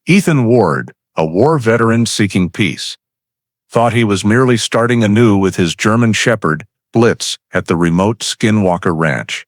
Ethan Ward, a war veteran seeking peace, thought he was merely starting anew with his German Shepherd, Blitz, at the remote Skinwalker Ranch.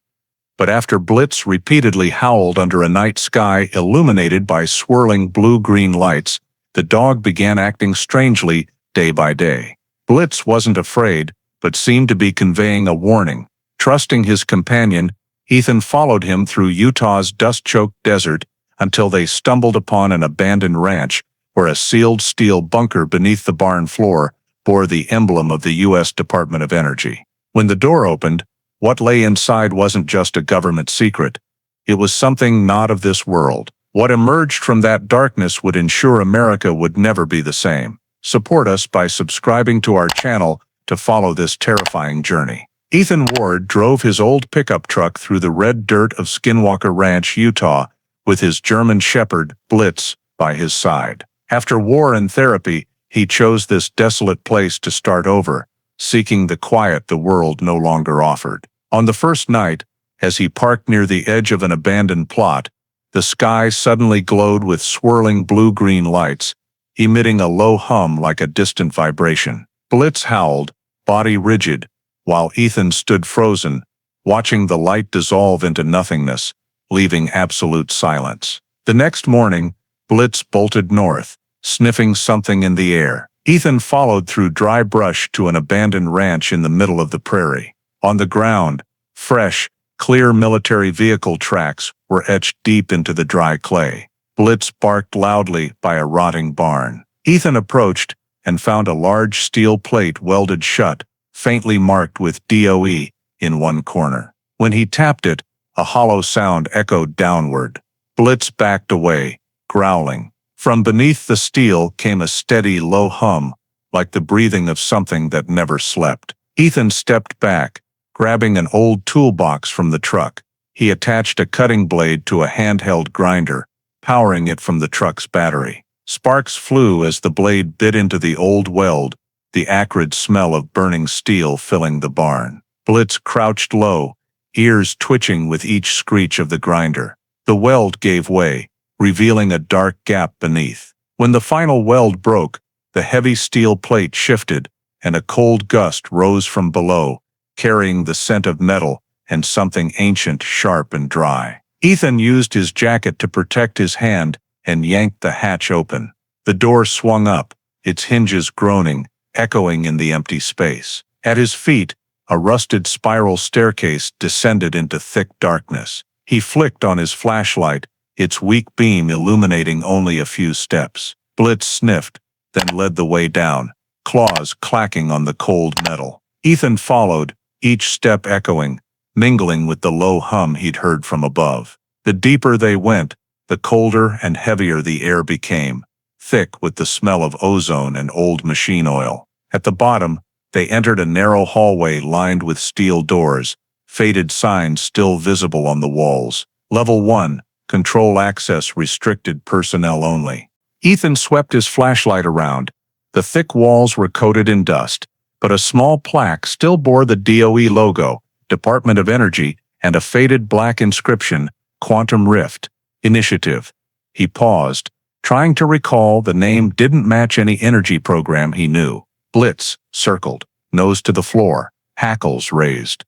But after Blitz repeatedly howled under a night sky illuminated by swirling blue-green lights, the dog began acting strangely day by day. Blitz wasn't afraid, but seemed to be conveying a warning. Trusting his companion, Ethan followed him through Utah's dust-choked desert until they stumbled upon an abandoned ranch where a sealed steel bunker beneath the barn floor bore the emblem of the U.S. Department of Energy. When the door opened, what lay inside wasn't just a government secret. It was something not of this world. What emerged from that darkness would ensure America would never be the same. Support us by subscribing to our channel to follow this terrifying journey. Ethan Ward drove his old pickup truck through the red dirt of Skinwalker Ranch, Utah, with his German Shepherd, Blitz, by his side. After war and therapy, he chose this desolate place to start over, seeking the quiet the world no longer offered. On the first night, as he parked near the edge of an abandoned plot, the sky suddenly glowed with swirling blue-green lights, emitting a low hum like a distant vibration. Blitz howled, body rigid, while Ethan stood frozen, watching the light dissolve into nothingness, leaving absolute silence. The next morning, Blitz bolted north, sniffing something in the air. Ethan followed through dry brush to an abandoned ranch in the middle of the prairie. On the ground, fresh, clear military vehicle tracks were etched deep into the dry clay. Blitz barked loudly by a rotting barn. Ethan approached and found a large steel plate welded shut, faintly marked with DOE, in one corner. When he tapped it, a hollow sound echoed downward. Blitz backed away, growling. From beneath the steel came a steady, low hum, like the breathing of something that never slept. Ethan stepped back, grabbing an old toolbox from the truck. He attached a cutting blade to a handheld grinder, powering it from the truck's battery. Sparks flew as the blade bit into the old weld, the acrid smell of burning steel filling the barn. Blitz crouched low, ears twitching with each screech of the grinder. The weld gave way, revealing a dark gap beneath. When the final weld broke, the heavy steel plate shifted, and a cold gust rose from below, carrying the scent of metal and something ancient, sharp and dry. Ethan used his jacket to protect his hand and yanked the hatch open. The door swung up, its hinges groaning, echoing in the empty space. At his feet, a rusted spiral staircase descended into thick darkness. He flicked on his flashlight, its weak beam illuminating only a few steps. Blitz sniffed, then led the way down, claws clacking on the cold metal. Ethan followed, each step echoing, mingling with the low hum he'd heard from above. The deeper they went, the colder and heavier the air became, thick with the smell of ozone and old machine oil. At the bottom, they entered a narrow hallway lined with steel doors, faded signs still visible on the walls. Level 1, control access restricted personnel only. Ethan swept his flashlight around. The thick walls were coated in dust, but a small plaque still bore the DOE logo, Department of Energy, and a faded black inscription, Quantum Rift, Initiative. He paused, trying to recall. The name didn't match any energy program he knew. Blitz circled, nose to the floor, hackles raised.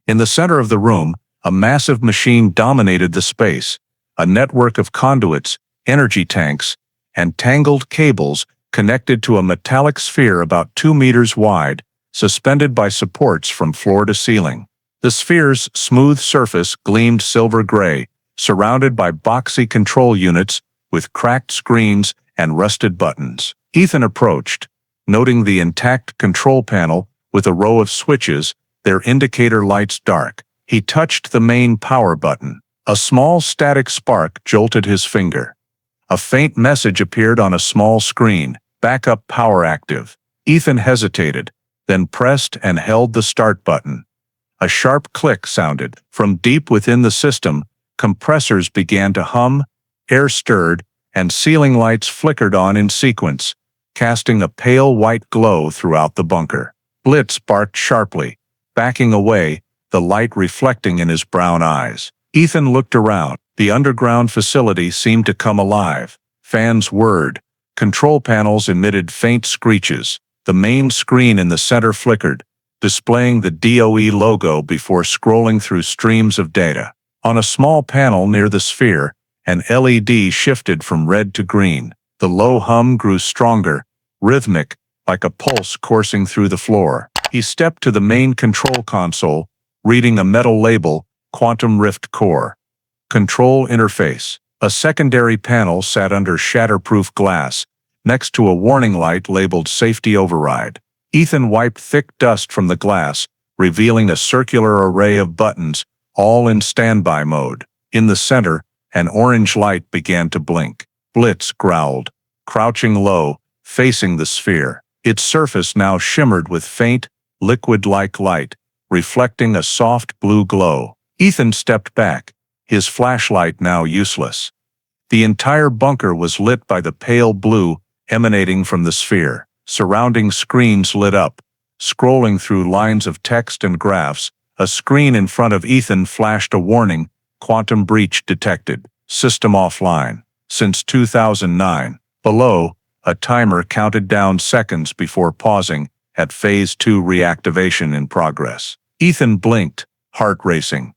In the center of the room, a massive machine dominated the space, a network of conduits, energy tanks, and tangled cables connected to a metallic sphere about 2 meters wide, suspended by supports from floor to ceiling. The sphere's smooth surface gleamed silver gray, surrounded by boxy control units with cracked screens and rusted buttons. Ethan approached, noting the intact control panel with a row of switches, their indicator lights dark. He touched the main power button. A small static spark jolted his finger. A faint message appeared on a small screen, backup power active. Ethan hesitated, then pressed and held the start button. A sharp click sounded. From deep within the system, compressors began to hum, air stirred, and ceiling lights flickered on in sequence, casting a pale white glow throughout the bunker. Blitz barked sharply, backing away, the light reflecting in his brown eyes. Ethan looked around. The underground facility seemed to come alive, Fans whirred. Control panels emitted faint screeches. The main screen in the center flickered, displaying the DOE logo before scrolling through streams of data. On a small panel near the sphere, an LED shifted from red to green. The low hum grew stronger, rhythmic, like a pulse coursing through the floor. He stepped to the main control console, reading a metal label, Quantum Rift Core. Control Interface. A secondary panel sat under shatterproof glass, next to a warning light labeled Safety Override. Ethan wiped thick dust from the glass, revealing a circular array of buttons, all in standby mode. In the center, an orange light began to blink. Blitz growled, crouching low, facing the sphere. Its surface now shimmered with faint, liquid-like light, reflecting a soft blue glow. Ethan stepped back, his flashlight now useless. The entire bunker was lit by the pale blue emanating from the sphere. Surrounding screens lit up. Scrolling through lines of text and graphs, a screen in front of Ethan flashed a warning, Quantum Breach Detected. System offline. Since 2009. Below, a timer counted down seconds before pausing, at Phase 2 reactivation in progress. Ethan blinked, heart racing.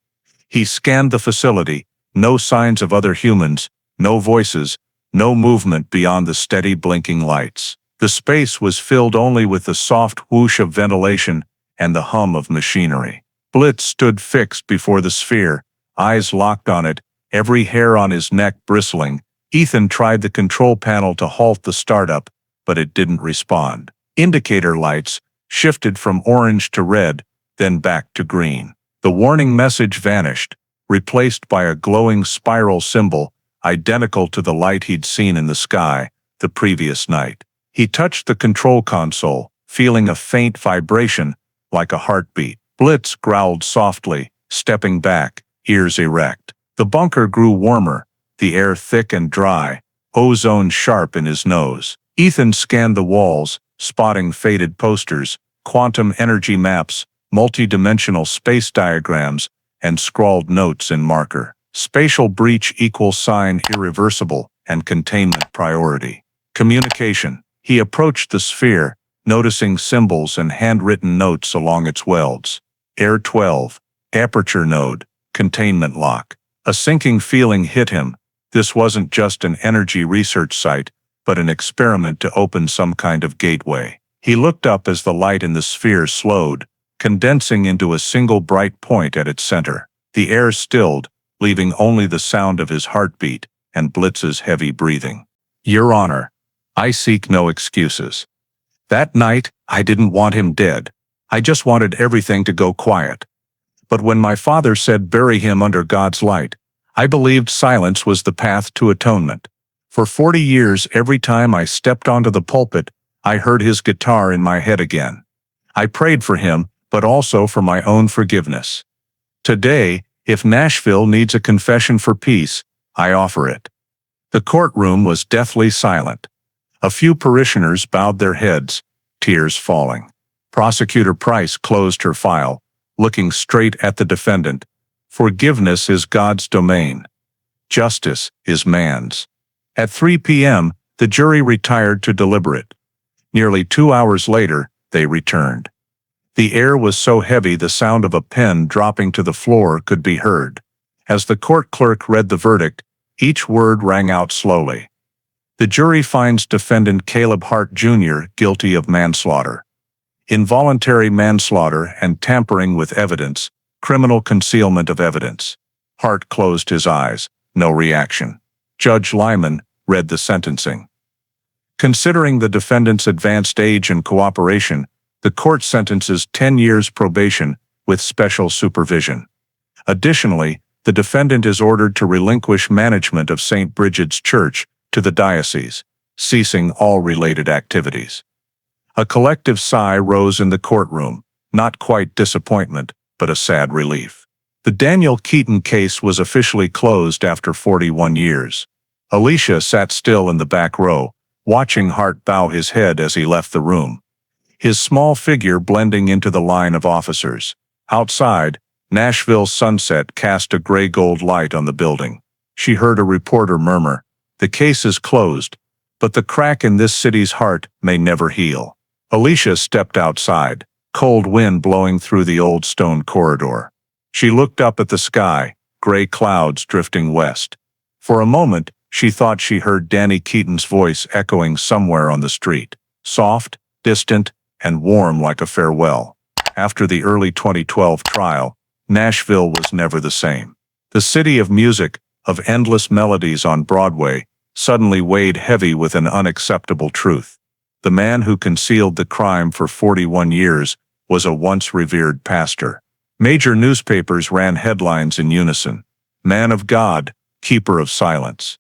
He scanned the facility, no signs of other humans, no voices, no movement beyond the steady blinking lights. The space was filled only with the soft whoosh of ventilation and the hum of machinery. Blitz stood fixed before the sphere, eyes locked on it, every hair on his neck bristling. Ethan tried the control panel to halt the startup, but it didn't respond. Indicator lights shifted from orange to red, then back to green. The warning message vanished, replaced by a glowing spiral symbol, identical to the light he'd seen in the sky the previous night. He touched the control console, feeling a faint vibration, like a heartbeat. Blitz growled softly, stepping back, ears erect. The bunker grew warmer, the air thick and dry, ozone sharp in his nose. Ethan scanned the walls, spotting faded posters, quantum energy maps, multi-dimensional space diagrams, and scrawled notes in marker. Spatial breach equals sign irreversible and containment priority. Communication. He approached the sphere, noticing symbols and handwritten notes along its welds. Air 12. Aperture node. Containment lock. A sinking feeling hit him. This wasn't just an energy research site, but an experiment to open some kind of gateway. He looked up as the light in the sphere slowed, condensing into a single bright point at its center. The air stilled, leaving only the sound of his heartbeat and Blitz's heavy breathing. Your Honor, I seek no excuses. That night, I didn't want him dead. I just wanted everything to go quiet. But when my father said bury him under God's light, I believed silence was the path to atonement. For 40 years, every time I stepped onto the pulpit, I heard his guitar in my head again. I prayed for him, but also for my own forgiveness. Today, if Nashville needs a confession for peace, I offer it. The courtroom was deathly silent. A few parishioners bowed their heads, tears falling. Prosecutor Price closed her file, looking straight at the defendant. Forgiveness is God's domain. Justice is man's. At 3 p.m., the jury retired to deliberate. Nearly 2 hours later, they returned. The air was so heavy the sound of a pen dropping to the floor could be heard. As the court clerk read the verdict, each word rang out slowly. The jury finds defendant Caleb Hart Jr. guilty of manslaughter, involuntary manslaughter and tampering with evidence, criminal concealment of evidence. Hart closed his eyes, no reaction. Judge Lyman read the sentencing. Considering the defendant's advanced age and cooperation, the court sentences 10 years probation with special supervision. Additionally, the defendant is ordered to relinquish management of St. Bridget's Church to the diocese, ceasing all related activities. A collective sigh rose in the courtroom, not quite disappointment, but a sad relief. The Daniel Keaton case was officially closed after 41 years. Alicia sat still in the back row, watching Hart bow his head as he left the room, his small figure blending into the line of officers. Outside, Nashville's sunset cast a gray-gold light on the building. She heard a reporter murmur, The case is closed, but the crack in this city's heart may never heal. Alicia stepped outside, cold wind blowing through the old stone corridor. She looked up at the sky, gray clouds drifting west. For a moment, she thought she heard Danny Keaton's voice echoing somewhere on the street, soft, distant, and warm like a farewell. After the early 2012 trial, Nashville was never the same. The city of music, of endless melodies on Broadway, suddenly weighed heavy with an unacceptable truth. The man who concealed the crime for 41 years was a once revered pastor. Major newspapers ran headlines in unison. Man of God, keeper of silence.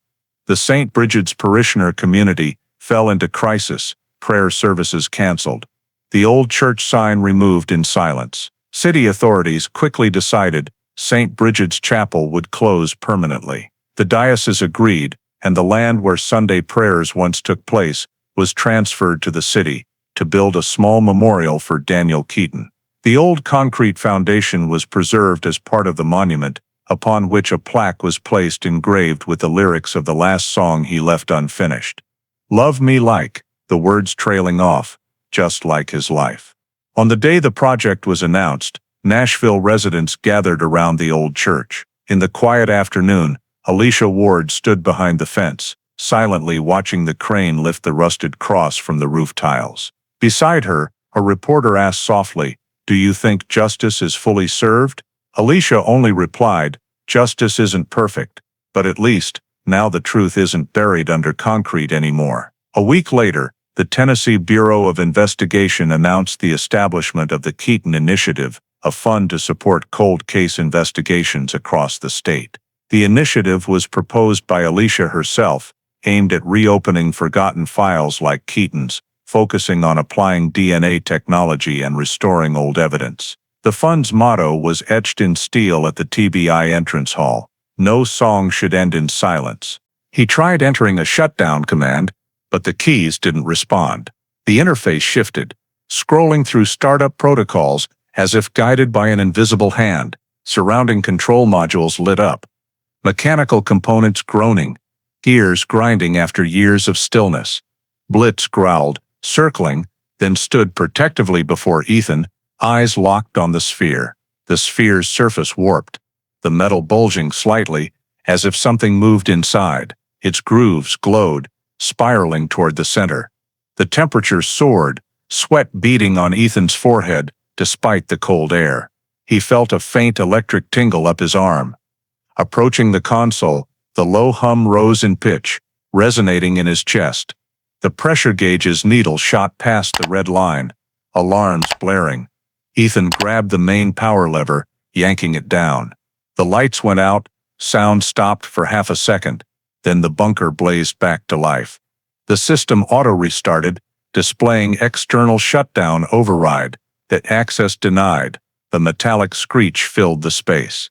The St. Bridget's parishioner community fell into crisis, prayer services canceled. The old church sign removed in silence. City authorities quickly decided St. Bridget's Chapel would close permanently. The diocese agreed, and the land where Sunday prayers once took place was transferred to the city to build a small memorial for Daniel Keaton. The old concrete foundation was preserved as part of the monument, upon which a plaque was placed engraved with the lyrics of the last song he left unfinished. Love me like, the words trailing off, just like his life. On the day the project was announced, Nashville residents gathered around the old church. In the quiet afternoon, Alicia Ward stood behind the fence, silently watching the crane lift the rusted cross from the roof tiles. Beside her, a reporter asked softly, "Do you think justice is fully served?" Alicia only replied, "Justice isn't perfect, but at least, now the truth isn't buried under concrete anymore." A week later, the Tennessee Bureau of Investigation announced the establishment of the Keaton Initiative, a fund to support cold case investigations across the state. The initiative was proposed by Alicia herself, aimed at reopening forgotten files like Keaton's, focusing on applying DNA technology and restoring old evidence. The fund's motto was etched in steel at the TBI entrance hall: "No song should end in silence." He tried entering a shutdown command, but the keys didn't respond. The interface shifted, scrolling through startup protocols as if guided by an invisible hand. Surrounding control modules lit up, mechanical components groaning, gears grinding after years of stillness. Blitz growled, circling, then stood protectively before Ethan, eyes locked on the sphere. The sphere's surface warped, the metal bulging slightly, as if something moved inside. Its grooves glowed, spiraling toward the center. The temperature soared, sweat beading on Ethan's forehead, despite the cold air. He felt a faint electric tingle up his arm. Approaching the console, the low hum rose in pitch, resonating in his chest. The pressure gauge's needle shot past the red line, alarms blaring. Ethan grabbed the main power lever, yanking it down. The lights went out, sound stopped for half a second, then the bunker blazed back to life. The system auto-restarted, displaying external shutdown override, that access denied. The metallic screech filled the space.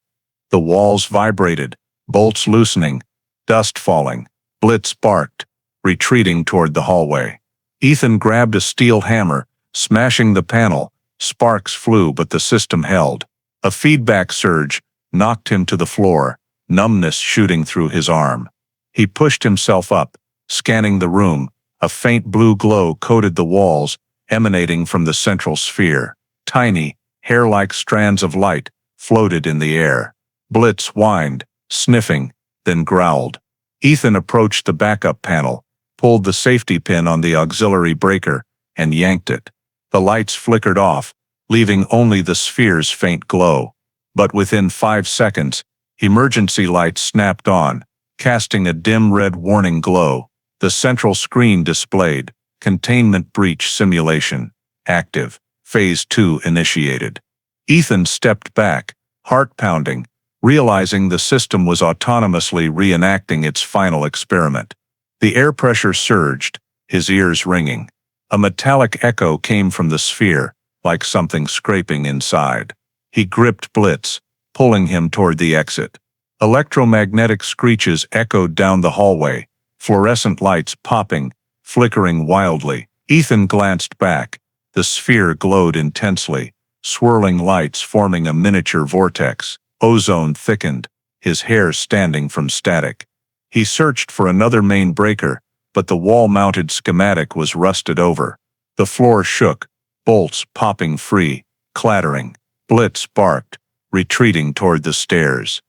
The walls vibrated, bolts loosening, dust falling. Blitz barked, retreating toward the hallway. Ethan grabbed a steel hammer, smashing the panel. Sparks flew, but the system held. A feedback surge knocked him to the floor, numbness shooting through his arm. He pushed himself up, scanning the room. A faint blue glow coated the walls, emanating from the central sphere. Tiny, hair-like strands of light floated in the air. Blitz whined, sniffing, then growled. Ethan approached the backup panel, pulled the safety pin on the auxiliary breaker, and yanked it. The lights flickered off, leaving only the sphere's faint glow. But within 5 seconds, emergency lights snapped on, casting a dim red warning glow. The central screen displayed, "Containment breach simulation active. Phase 2 initiated." Ethan stepped back, heart pounding, realizing the system was autonomously reenacting its final experiment. The air pressure surged, his ears ringing. A metallic echo came from the sphere, like something scraping inside. He gripped Blitz, pulling him toward the exit. Electromagnetic screeches echoed down the hallway, fluorescent lights popping, flickering wildly. Ethan glanced back. The sphere glowed intensely, swirling lights forming a miniature vortex. Ozone thickened, his hair standing from static. He searched for another main breaker, but the wall-mounted schematic was rusted over. The floor shook, bolts popping free, clattering. Blitz barked, retreating toward the stairs.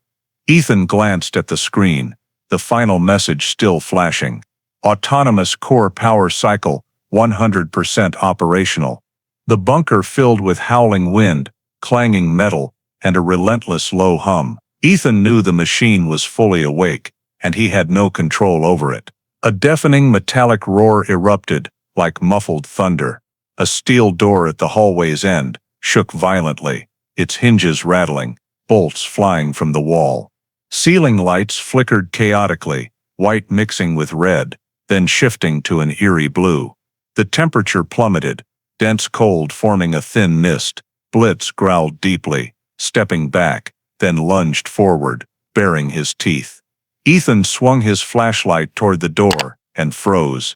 Ethan glanced at the screen, the final message still flashing. Autonomous core power cycle, 100% operational. The bunker filled with howling wind, clanging metal, and a relentless low hum. Ethan knew the machine was fully awake, and he had no control over it. A deafening metallic roar erupted, like muffled thunder. A steel door at the hallway's end shook violently, its hinges rattling, bolts flying from the wall. Ceiling lights flickered chaotically, white mixing with red, then shifting to an eerie blue. The temperature plummeted, dense cold forming a thin mist. Blitz growled deeply, stepping back, then lunged forward, baring his teeth. Ethan swung his flashlight toward the door and froze.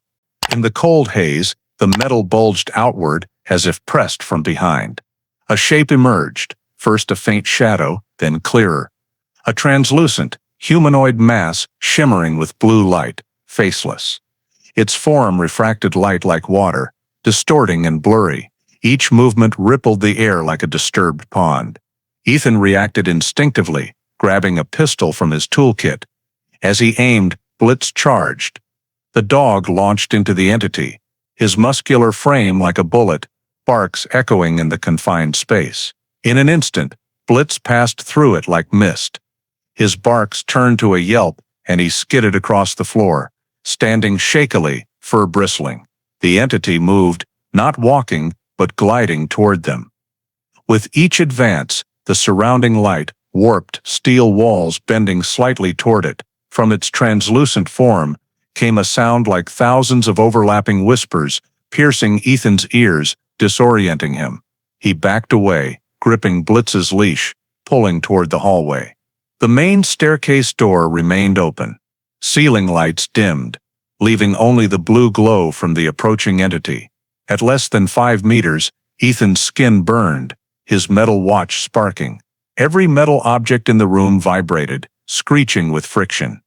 In the cold haze, the metal bulged outward as if pressed from behind. A shape emerged, first a faint shadow, then clearer. A translucent, humanoid mass shimmering with blue light, faceless. Its form refracted light like water, distorting and blurry. Each movement rippled the air like a disturbed pond. Ethan reacted instinctively, grabbing a pistol from his toolkit. As he aimed, Blitz charged. The dog launched into the entity, his muscular frame like a bullet, barks echoing in the confined space. In an instant, Blitz passed through it like mist. His barks turned to a yelp, and he skidded across the floor, standing shakily, fur bristling. The entity moved, not walking, but gliding toward them. With each advance, the surrounding light warped steel walls bending slightly toward it. From its translucent form came a sound like thousands of overlapping whispers, piercing Ethan's ears, disorienting him. He backed away, gripping Blitz's leash, pulling toward the hallway. The main staircase door remained open. Ceiling lights dimmed, leaving only the blue glow from the approaching entity. At less than 5 meters, Ethan's skin burned, his metal watch sparking. Every metal object in the room vibrated, screeching with friction.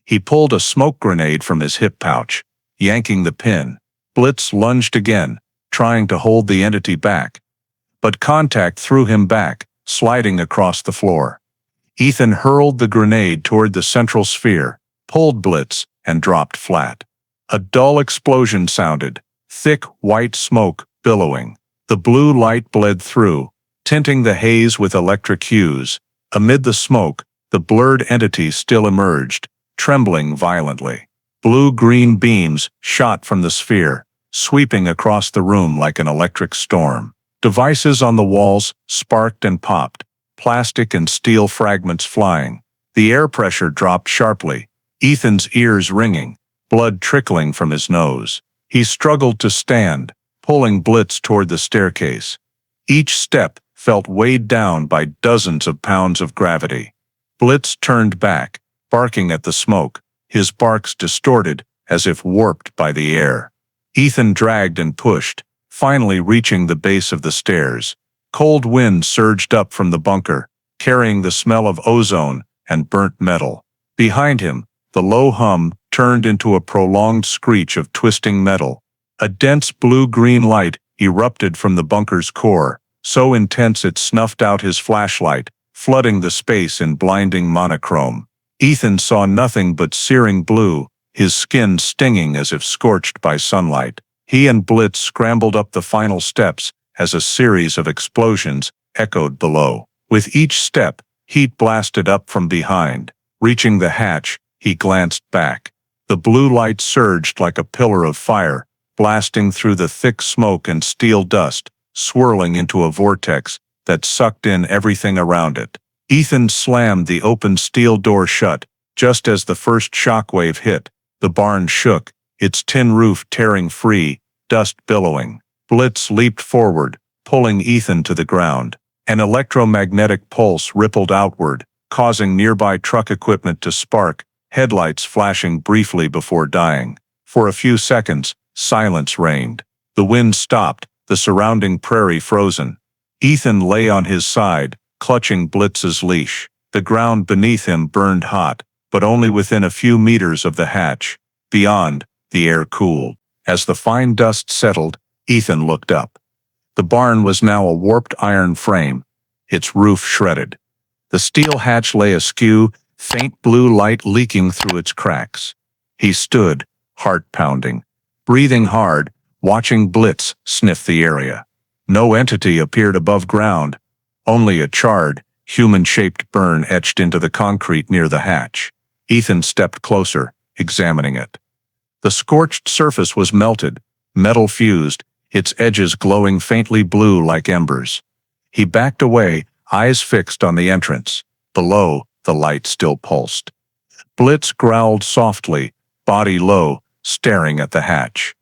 He pulled a smoke grenade from his hip pouch, yanking the pin. Blitz lunged again, trying to hold the entity back. But contact threw him back, sliding across the floor. Ethan hurled the grenade toward the central sphere, pulled Blitz, and dropped flat. A dull explosion sounded, thick white smoke billowing. The blue light bled through, tinting the haze with electric hues. Amid the smoke, the blurred entity still emerged, trembling violently. Blue-green beams shot from the sphere, sweeping across the room like an electric storm. Devices on the walls sparked and popped, plastic and steel fragments flying. The air pressure dropped sharply, Ethan's ears ringing, blood trickling from his nose. He struggled to stand, pulling Blitz toward the staircase. Each step felt weighed down by dozens of pounds of gravity. Blitz turned back, barking at the smoke, his barks distorted as if warped by the air. Ethan dragged and pushed, finally reaching the base of the stairs. Cold wind surged up from the bunker, carrying the smell of ozone and burnt metal. Behind him, the low hum turned into a prolonged screech of twisting metal. A dense blue-green light erupted from the bunker's core, so intense it snuffed out his flashlight, flooding the space in blinding monochrome. Ethan saw nothing but searing blue, his skin stinging as if scorched by sunlight. He and Blitz scrambled up the final steps as a series of explosions echoed below. With each step, heat blasted up from behind. Reaching the hatch, he glanced back. The blue light surged like a pillar of fire, blasting through the thick smoke and steel dust, swirling into a vortex that sucked in everything around it. Ethan slammed the open steel door shut, just as the first shockwave hit. The barn shook, its tin roof tearing free, dust billowing. Blitz leaped forward, pulling Ethan to the ground. An electromagnetic pulse rippled outward, causing nearby truck equipment to spark, headlights flashing briefly before dying. For a few seconds, silence reigned. The wind stopped, the surrounding prairie frozen. Ethan lay on his side, clutching Blitz's leash. The ground beneath him burned hot, but only within a few meters of the hatch. Beyond, the air cooled. As the fine dust settled, Ethan looked up. The barn was now a warped iron frame, its roof shredded. The steel hatch lay askew, faint blue light leaking through its cracks. He stood, heart pounding, breathing hard, watching Blitz sniff the area. No entity appeared above ground, only a charred, human-shaped burn etched into the concrete near the hatch. Ethan stepped closer, examining it. The scorched surface was melted, metal fused, its edges glowing faintly blue like embers. He backed away, eyes fixed on the entrance. Below, the light still pulsed. Blitz growled softly, body low, staring at the hatch.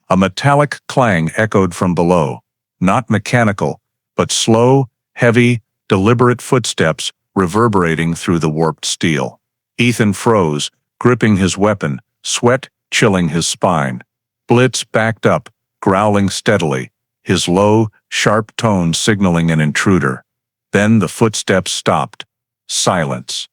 A metallic clang echoed from below, not mechanical, but slow, heavy, deliberate footsteps reverberating through the warped steel. Ethan froze, gripping his weapon, sweat chilling his spine. Blitz backed up, growling steadily, his low, sharp tone signaling an intruder. Then the footsteps stopped. Silence.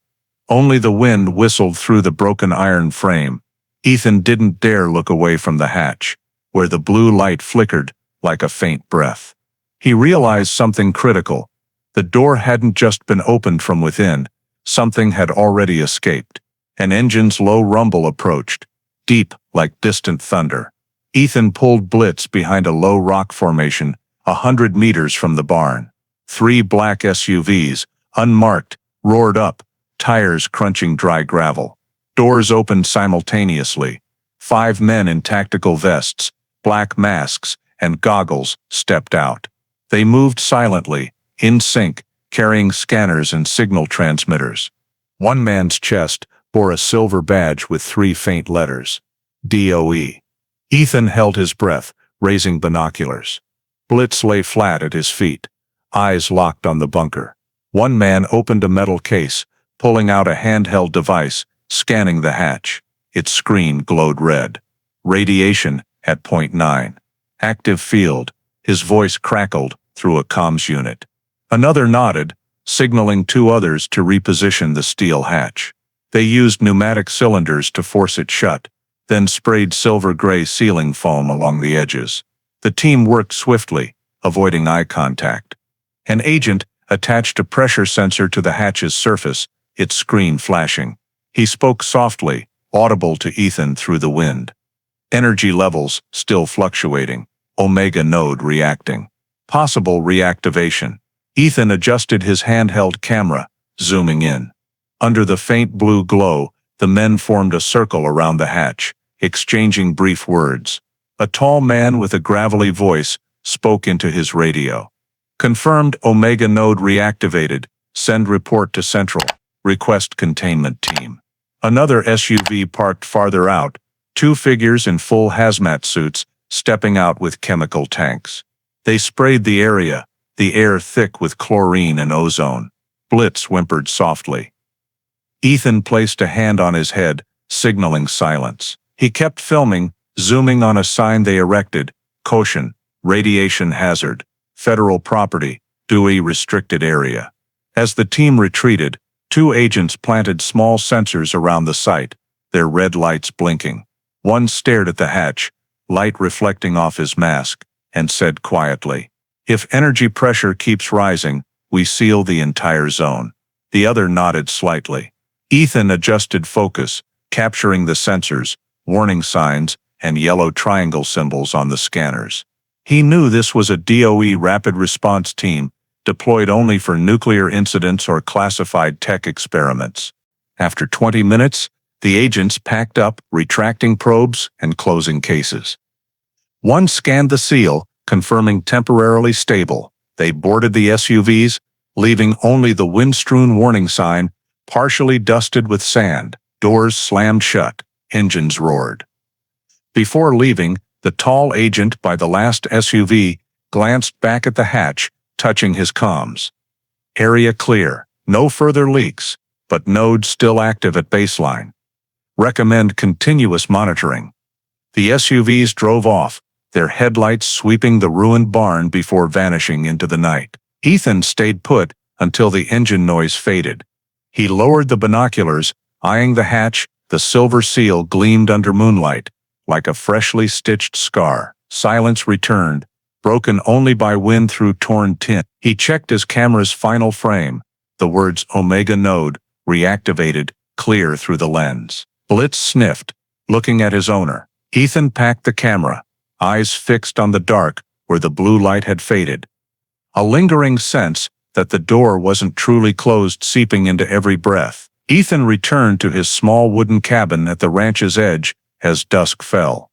Only the wind whistled through the broken iron frame. Ethan didn't dare look away from the hatch, where the blue light flickered like a faint breath. He realized something critical. The door hadn't just been opened from within, something had already escaped. An engine's low rumble approached, deep like distant thunder. Ethan pulled Blitz behind a low rock formation, 100 meters from the barn. 3 black SUVs, unmarked, roared up, tires crunching dry gravel. Doors opened simultaneously. 5 men in tactical vests, black masks, and goggles stepped out. They moved silently, in sync, carrying scanners and signal transmitters. One man's chest bore a silver badge with 3 faint letters. DOE. Ethan held his breath, raising binoculars. Blitz lay flat at his feet, eyes locked on the bunker. One man opened a metal case, pulling out a handheld device, scanning the hatch. Its screen glowed red. Radiation at .9. Active field. His voice crackled through a comms unit. Another nodded, signaling 2 others to reposition the steel hatch. They used pneumatic cylinders to force it shut, then sprayed silver-gray sealing foam along the edges. The team worked swiftly, avoiding eye contact. An agent attached a pressure sensor to the hatch's surface, its screen flashing. He spoke softly, audible to Ethan through the wind. Energy levels still fluctuating. Omega node reacting. Possible reactivation. Ethan adjusted his handheld camera, zooming in. Under the faint blue glow, the men formed a circle around the hatch, exchanging brief words. A tall man with a gravelly voice spoke into his radio. Confirmed Omega node reactivated. Send report to Central. Request containment team. Another SUV parked farther out, 2 figures in full hazmat suits, stepping out with chemical tanks. They sprayed the area, the air thick with chlorine and ozone. Blitz whimpered softly. Ethan placed a hand on his head, signaling silence. He kept filming, zooming on a sign they erected. Caution, radiation hazard, federal property, Dewey restricted area. As the team retreated, 2 agents planted small sensors around the site, their red lights blinking. One stared at the hatch, light reflecting off his mask, and said quietly, "If energy pressure keeps rising, we seal the entire zone." The other nodded slightly. Ethan adjusted focus, capturing the sensors, warning signs, and yellow triangle symbols on the scanners. He knew this was a DOE rapid response team, deployed only for nuclear incidents or classified tech experiments. After 20 minutes, the agents packed up, retracting probes and closing cases. One scanned the seal, confirming temporarily stable. They boarded the SUVs, leaving only the wind-strewn warning sign, partially dusted with sand. Doors slammed shut, engines roared. Before leaving, the tall agent by the last SUV glanced back at the hatch, touching his comms. Area clear, no further leaks, but nodes still active at baseline. Recommend continuous monitoring. The SUVs drove off, their headlights sweeping the ruined barn before vanishing into the night. Ethan stayed put until the engine noise faded. He lowered the binoculars, Eyeing the hatch, the silver seal gleamed under moonlight, like a freshly stitched scar. Silence returned, broken only by wind through torn tin. He checked his camera's final frame, the words Omega Node, reactivated, clear through the lens. Blitz sniffed, looking at his owner. Ethan packed the camera, eyes fixed on the dark where the blue light had faded. A lingering sense that the door wasn't truly closed seeping into every breath. Ethan returned to his small wooden cabin at the ranch's edge as dusk fell.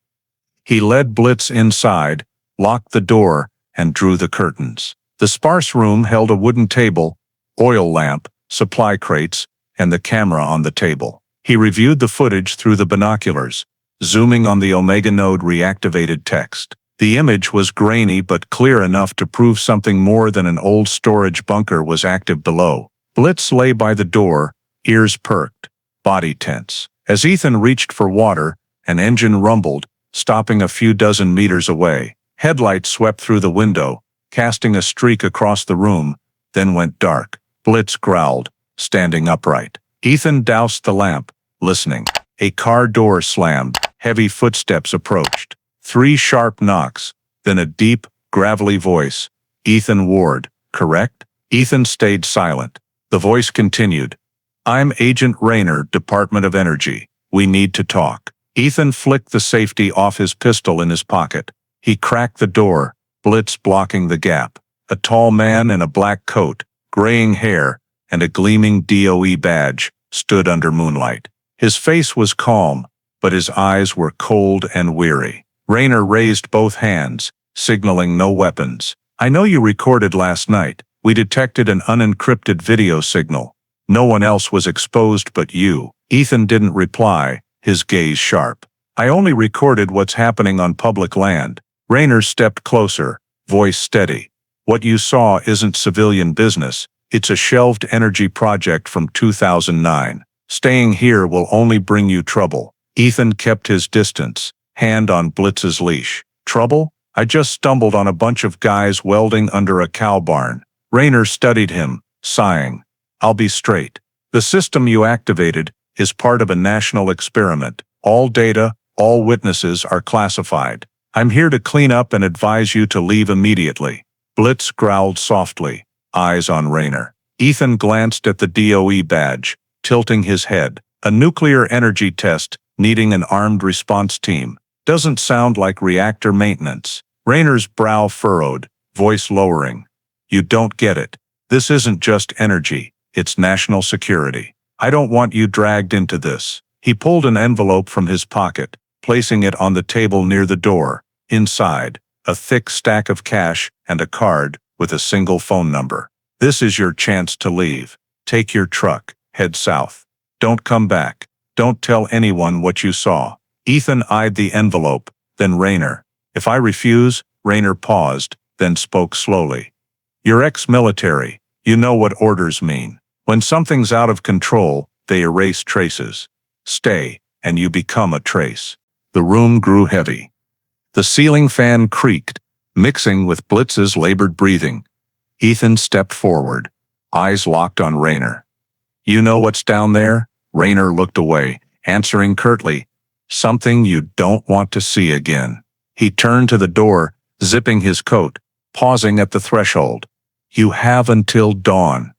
He led Blitz inside, locked the door, and drew the curtains. The sparse room held a wooden table, oil lamp, supply crates, and the camera on the table. He reviewed the footage through the binoculars, zooming on the Omega Node reactivated text. The image was grainy but clear enough to prove something more than an old storage bunker was active below. Blitz lay by the door, ears perked, body tense. As Ethan reached for water, an engine rumbled, stopping a few dozen meters away. Headlights swept through the window, casting a streak across the room, then went dark. Blitz growled, standing upright. Ethan doused the lamp, listening. A car door slammed, heavy footsteps approached. 3 sharp knocks, then a deep, gravelly voice. Ethan Ward, correct? Ethan stayed silent. The voice continued. I'm Agent Rayner, Department of Energy. We need to talk. Ethan flicked the safety off his pistol in his pocket. He cracked the door, Blitz blocking the gap. A tall man in a black coat, graying hair, and a gleaming DOE badge stood under moonlight. His face was calm, but his eyes were cold and weary. Rayner raised both hands, signaling no weapons. I know you recorded last night. We detected an unencrypted video signal. No one else was exposed but you. Ethan didn't reply, his gaze sharp. I only recorded what's happening on public land. Rayner stepped closer, voice steady. What you saw isn't civilian business. It's a shelved energy project from 2009. Staying here will only bring you trouble. Ethan kept his distance, hand on Blitz's leash. Trouble? I just stumbled on a bunch of guys welding under a cow barn. Rayner studied him, sighing. I'll be straight. The system you activated is part of a national experiment. All data, all witnesses are classified. I'm here to clean up and advise you to leave immediately. Blitz growled softly, eyes on Rayner. Ethan glanced at the DOE badge, tilting his head. A nuclear energy test, needing an armed response team. Doesn't sound like reactor maintenance. Rayner's brow furrowed, voice lowering. You don't get it. This isn't just energy, it's national security. I don't want you dragged into this. He pulled an envelope from his pocket, placing it on the table near the door. Inside, a thick stack of cash and a card with a single phone number. This is your chance to leave. Take your truck, head south. Don't come back. Don't tell anyone what you saw. Ethan eyed the envelope, then Rayner. If I refuse, Rayner paused, then spoke slowly. You're ex-military. You know what orders mean. When something's out of control, they erase traces. Stay, and you become a trace. The room grew heavy. The ceiling fan creaked, mixing with Blitz's labored breathing. Ethan stepped forward, eyes locked on Rayner. You know what's down there? Rayner looked away, answering curtly. Something you don't want to see again. He turned to the door, zipping his coat, pausing at the threshold. You have until dawn.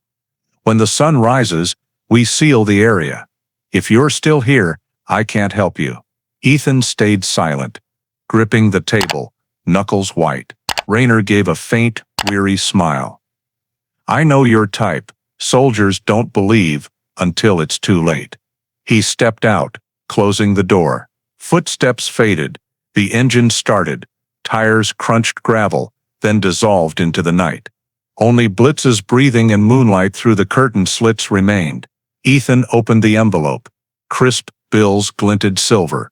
When the sun rises, we seal the area. If you're still here, I can't help you. Ethan stayed silent, gripping the table, knuckles white. Rayner gave a faint, weary smile. I know your type. Soldiers don't believe until it's too late. He stepped out, closing the door. Footsteps faded. The engine started. Tires crunched gravel, then dissolved into the night. Only Blitz's breathing and moonlight through the curtain slits remained. Ethan opened the envelope. Crisp bills glinted silver.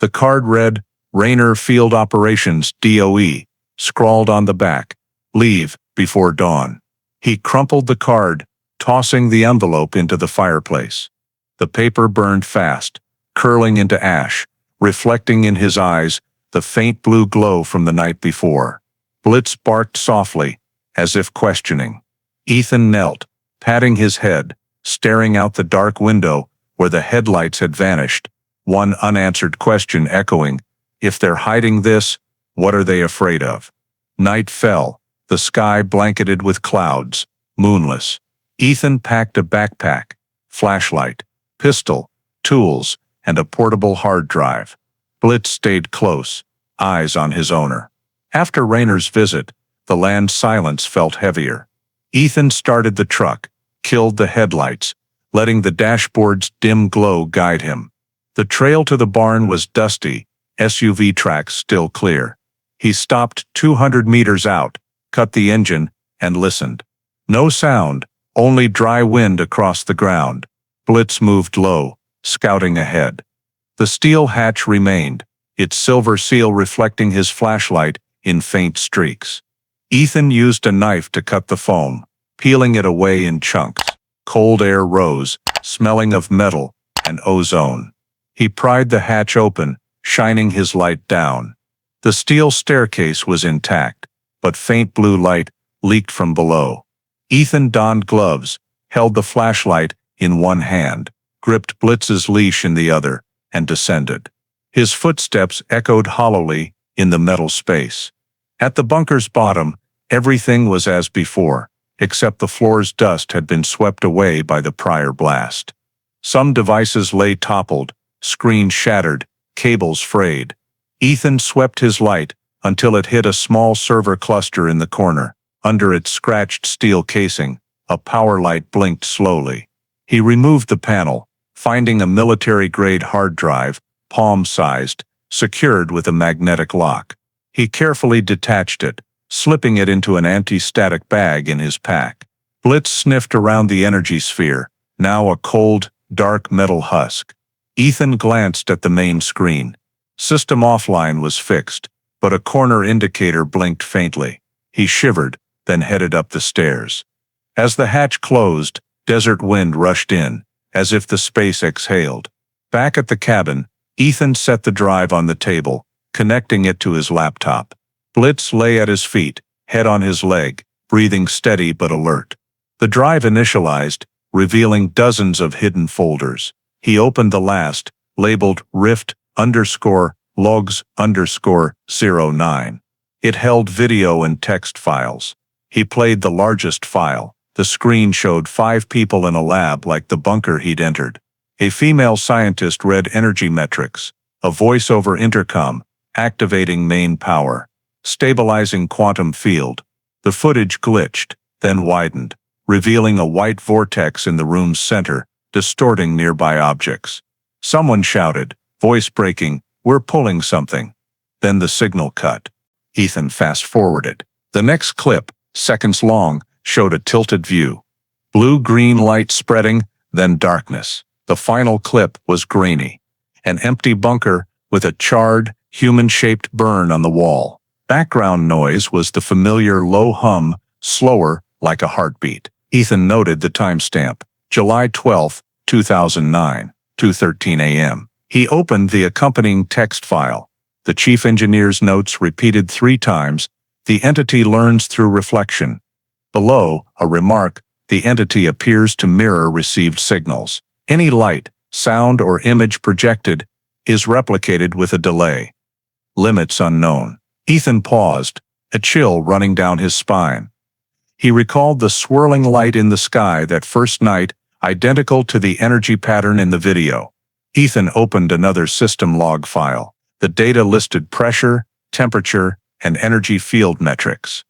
The card read, Rayner Field Operations, DOE, scrawled on the back, leave before dawn. He crumpled the card, tossing the envelope into the fireplace. The paper burned fast, curling into ash, reflecting in his eyes the faint blue glow from the night before. Blitz barked softly, as if questioning. Ethan knelt, patting his head, staring out the dark window where the headlights had vanished, one unanswered question echoing, if they're hiding this, what are they afraid of? Night fell, the sky blanketed with clouds, moonless. Ethan packed a backpack, flashlight, pistol, tools, and a portable hard drive. Blitz stayed close, eyes on his owner. After Rayner's visit, the land silence felt heavier. Ethan started the truck, killed the headlights, letting the dashboard's dim glow guide him. The trail to the barn was dusty, SUV tracks still clear. He stopped 200 meters out, cut the engine, and listened. No sound, only dry wind across the ground. Blitz moved low, scouting ahead. The steel hatch remained, its silver seal reflecting his flashlight in faint streaks. Ethan used a knife to cut the foam, peeling it away in chunks. Cold air rose, smelling of metal and ozone. He pried the hatch open, shining his light down. The steel staircase was intact, but faint blue light leaked from below. Ethan donned gloves, held the flashlight in one hand, gripped Blitz's leash in the other, and descended. His footsteps echoed hollowly in the metal space. At the bunker's bottom, everything was as before, except the floor's dust had been swept away by the prior blast. Some devices lay toppled, screens shattered, cables frayed. Ethan swept his light until it hit a small server cluster in the corner. Under its scratched steel casing, a power light blinked slowly. He removed the panel, finding a military-grade hard drive, palm-sized, secured with a magnetic lock. He carefully detached it, slipping it into an anti-static bag in his pack. Blitz sniffed around the energy sphere, now a cold, dark metal husk. Ethan glanced at the main screen. System offline was fixed, but a corner indicator blinked faintly. He shivered, then headed up the stairs. As the hatch closed, desert wind rushed in, as if the space exhaled. Back at the cabin, Ethan set the drive on the table, connecting it to his laptop. Blitz lay at his feet, head on his leg, breathing steady but alert. The drive initialized, revealing dozens of hidden folders. He opened the last, labeled Rift_logs_09. It held video and text files. He played the largest file. The screen showed 5 people in a lab like the bunker he'd entered. A female scientist read energy metrics, a voice over intercom, activating main power, stabilizing quantum field. The footage glitched, then widened, revealing a white vortex in the room's center, distorting nearby objects. Someone shouted, voice breaking, "We're pulling something." Then the signal cut. Ethan fast-forwarded. The next clip, seconds long, showed a tilted view. Blue-green light spreading, then darkness. The final clip was grainy. An empty bunker with a charred, human-shaped burn on the wall. Background noise was the familiar low hum, slower, like a heartbeat. Ethan noted the timestamp, July 12, 2009, 2:13 a.m. He opened the accompanying text file. The chief engineer's notes repeated 3 times, "The entity learns through reflection." Below, a remark, "The entity appears to mirror received signals. Any light, sound, or image projected is replicated with a delay. Limits unknown." Ethan paused, a chill running down his spine. He recalled the swirling light in the sky that first night, identical to the energy pattern in the video. Ethan opened another system log file. The data listed pressure, temperature, and energy field metrics.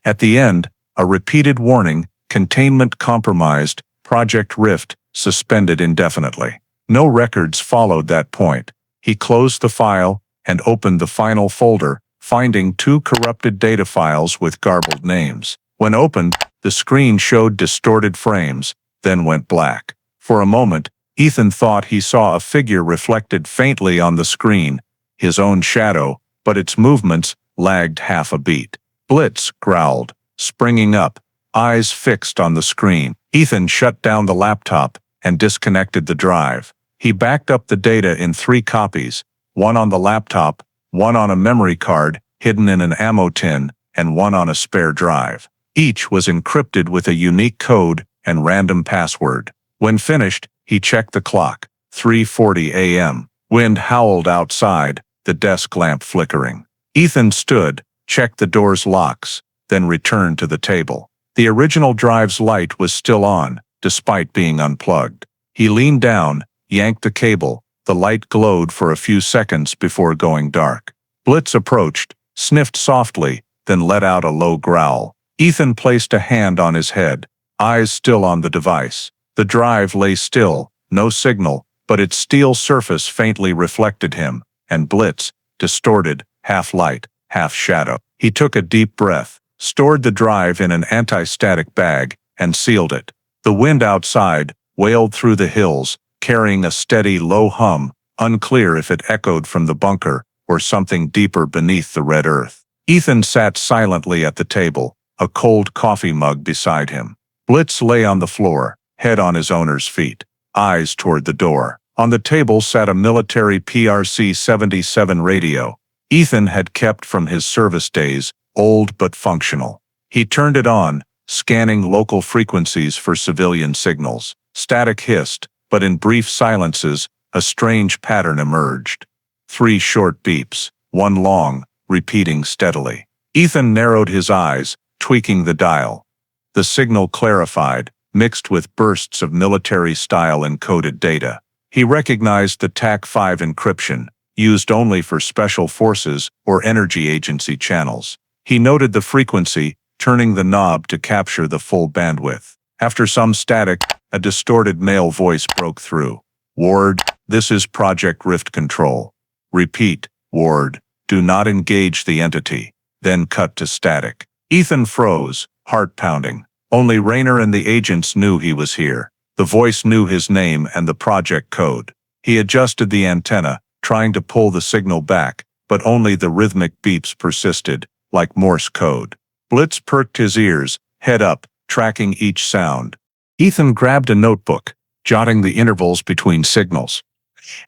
At the end, a repeated warning, containment compromised, Project Rift, suspended indefinitely. No records followed that point. He closed the file and opened the final folder, finding 2 corrupted data files with garbled names. When opened, the screen showed distorted frames, then went black. For a moment, Ethan thought he saw a figure reflected faintly on the screen, his own shadow, but its movements lagged half a beat. Blitz growled, springing up, eyes fixed on the screen. Ethan shut down the laptop and disconnected the drive. He backed up the data in 3 copies, one on the laptop, one on a memory card hidden in an ammo tin, and one on a spare drive. Each was encrypted with a unique code and random password. When finished, He checked the clock. 3:40 a.m. Wind howled outside, the desk lamp flickering. Ethan stood, checked the door's locks, then returned to the table. The original drive's light was still on, despite being unplugged. He leaned down, yanked the cable. The light glowed for a few seconds before going dark. Blitz approached, sniffed softly, then let out a low growl. Ethan placed a hand on his head, eyes still on the device. The drive lay still, no signal, but its steel surface faintly reflected him, and Blitz, distorted, half light, half shadow. He took a deep breath, stored the drive in an anti-static bag, and sealed it. The wind outside wailed through the hills, carrying a steady low hum, unclear if it echoed from the bunker or something deeper beneath the red earth. Ethan sat silently at the table, a cold coffee mug beside him. Blitz lay on the floor, head on his owner's feet, eyes toward the door. On the table sat a military PRC-77 radio. Ethan had kept from his service days, old but functional. He turned it on, scanning local frequencies for civilian signals. Static hissed, but in brief silences, a strange pattern emerged. 3 short beeps, 1 long, repeating steadily. Ethan narrowed his eyes, tweaking the dial. The signal clarified, mixed with bursts of military-style encoded data. He recognized the TAC-5 encryption, used only for special forces or energy agency channels. He noted the frequency, turning the knob to capture the full bandwidth. After some static, a distorted male voice broke through. "Ward, this is Project Rift Control. Repeat, Ward, do not engage the entity." Then cut to static. Ethan froze, heart pounding. Only Rayner and the agents knew he was here. The voice knew his name and the project code. He adjusted the antenna, trying to pull the signal back, but only the rhythmic beeps persisted, like Morse code. Blitz perked his ears, head up, tracking each sound. Ethan grabbed a notebook, jotting the intervals between signals.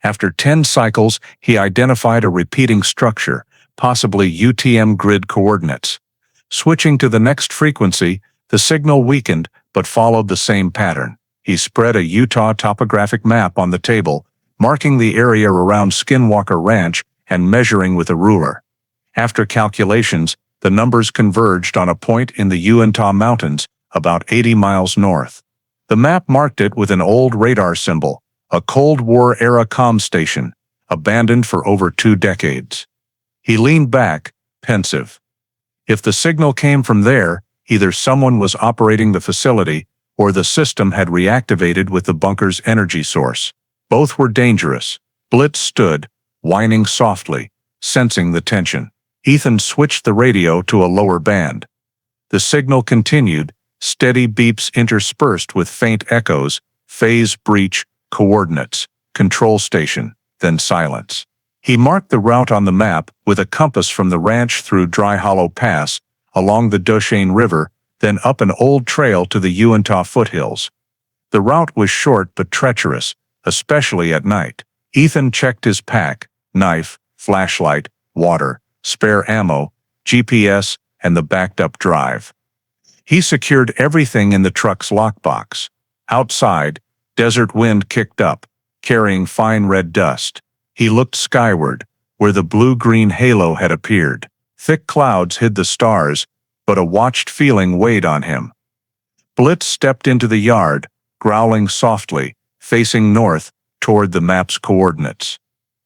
After 10 cycles, he identified a repeating structure, possibly UTM grid coordinates. Switching to the next frequency, the signal weakened but followed the same pattern. He spread a Utah topographic map on the table, marking the area around Skinwalker Ranch and measuring with a ruler. After calculations, the numbers converged on a point in the Uintah Mountains, about 80 miles north. The map marked it with an old radar symbol, a Cold War-era comm station, abandoned for over 2 decades. He leaned back, pensive. If the signal came from there, either someone was operating the facility, or the system had reactivated with the bunker's energy source. Both were dangerous. Blitz stood, whining softly, sensing the tension. Ethan switched the radio to a lower band. The signal continued, steady beeps interspersed with faint echoes, phase breach, coordinates, control station, then silence. He marked the route on the map with a compass from the ranch through Dry Hollow Pass, along the Duchesne River, then up an old trail to the Uintah foothills. The route was short but treacherous, especially at night. Ethan checked his pack, knife, flashlight, water, spare ammo, GPS, and the backed-up drive. He secured everything in the truck's lockbox. Outside, desert wind kicked up, carrying fine red dust. He looked skyward, where the blue-green halo had appeared. Thick clouds hid the stars, but a watched feeling weighed on him. Blitz stepped into the yard, growling softly, facing north, toward the map's coordinates.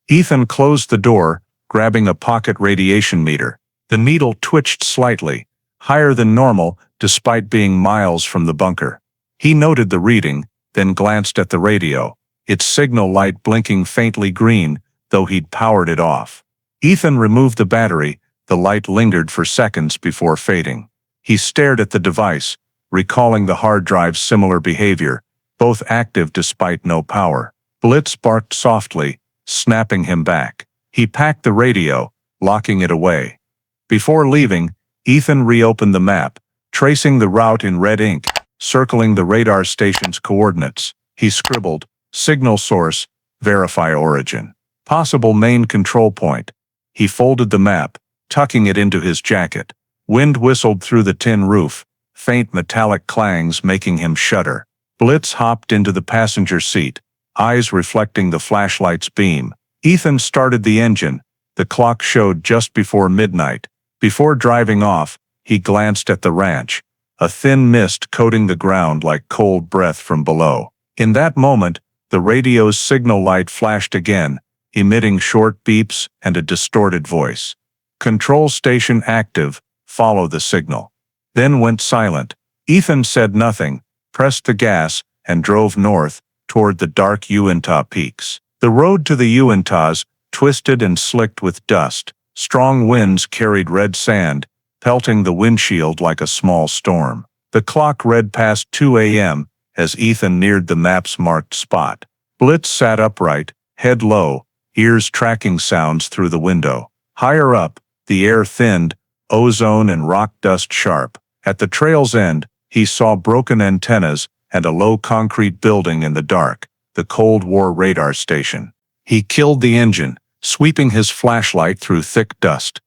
Ethan closed the door, grabbing a pocket radiation meter. The needle twitched slightly, higher than normal, despite being miles from the bunker. He noted the reading, then glanced at the radio, its signal light blinking faintly green, though he'd powered it off. Ethan removed the battery. The light lingered for seconds before fading. He stared at the device, recalling the hard drive's similar behavior, both active despite no power. Blitz barked softly, snapping him back. He packed the radio, locking it away. Before leaving, Ethan reopened the map, tracing the route in red ink, circling the radar station's coordinates. He scribbled, "Signal source, verify origin. Possible main control point." He folded the map, tucking it into his jacket. Wind whistled through the tin roof, faint metallic clangs making him shudder. Blitz hopped into the passenger seat, eyes reflecting the flashlight's beam. Ethan started the engine. The clock showed just before midnight. Before driving off, he glanced at the ranch, a thin mist coating the ground like cold breath from below. In that moment, the radio's signal light flashed again, emitting short beeps and a distorted voice. "Control station active, follow the signal." Then went silent. Ethan said nothing, pressed the gas, and drove north, toward the dark Uintah peaks. The road to the Uintahs, twisted and slicked with dust. Strong winds carried red sand, pelting the windshield like a small storm. The clock read past 2 a.m. as Ethan neared the map's marked spot. Blitz sat upright, head low, ears tracking sounds through the window. Higher up, the air thinned, ozone and rock dust sharp. At the trail's end, he saw broken antennas and a low concrete building in the dark, the Cold War radar station. He killed the engine, sweeping his flashlight through thick dust.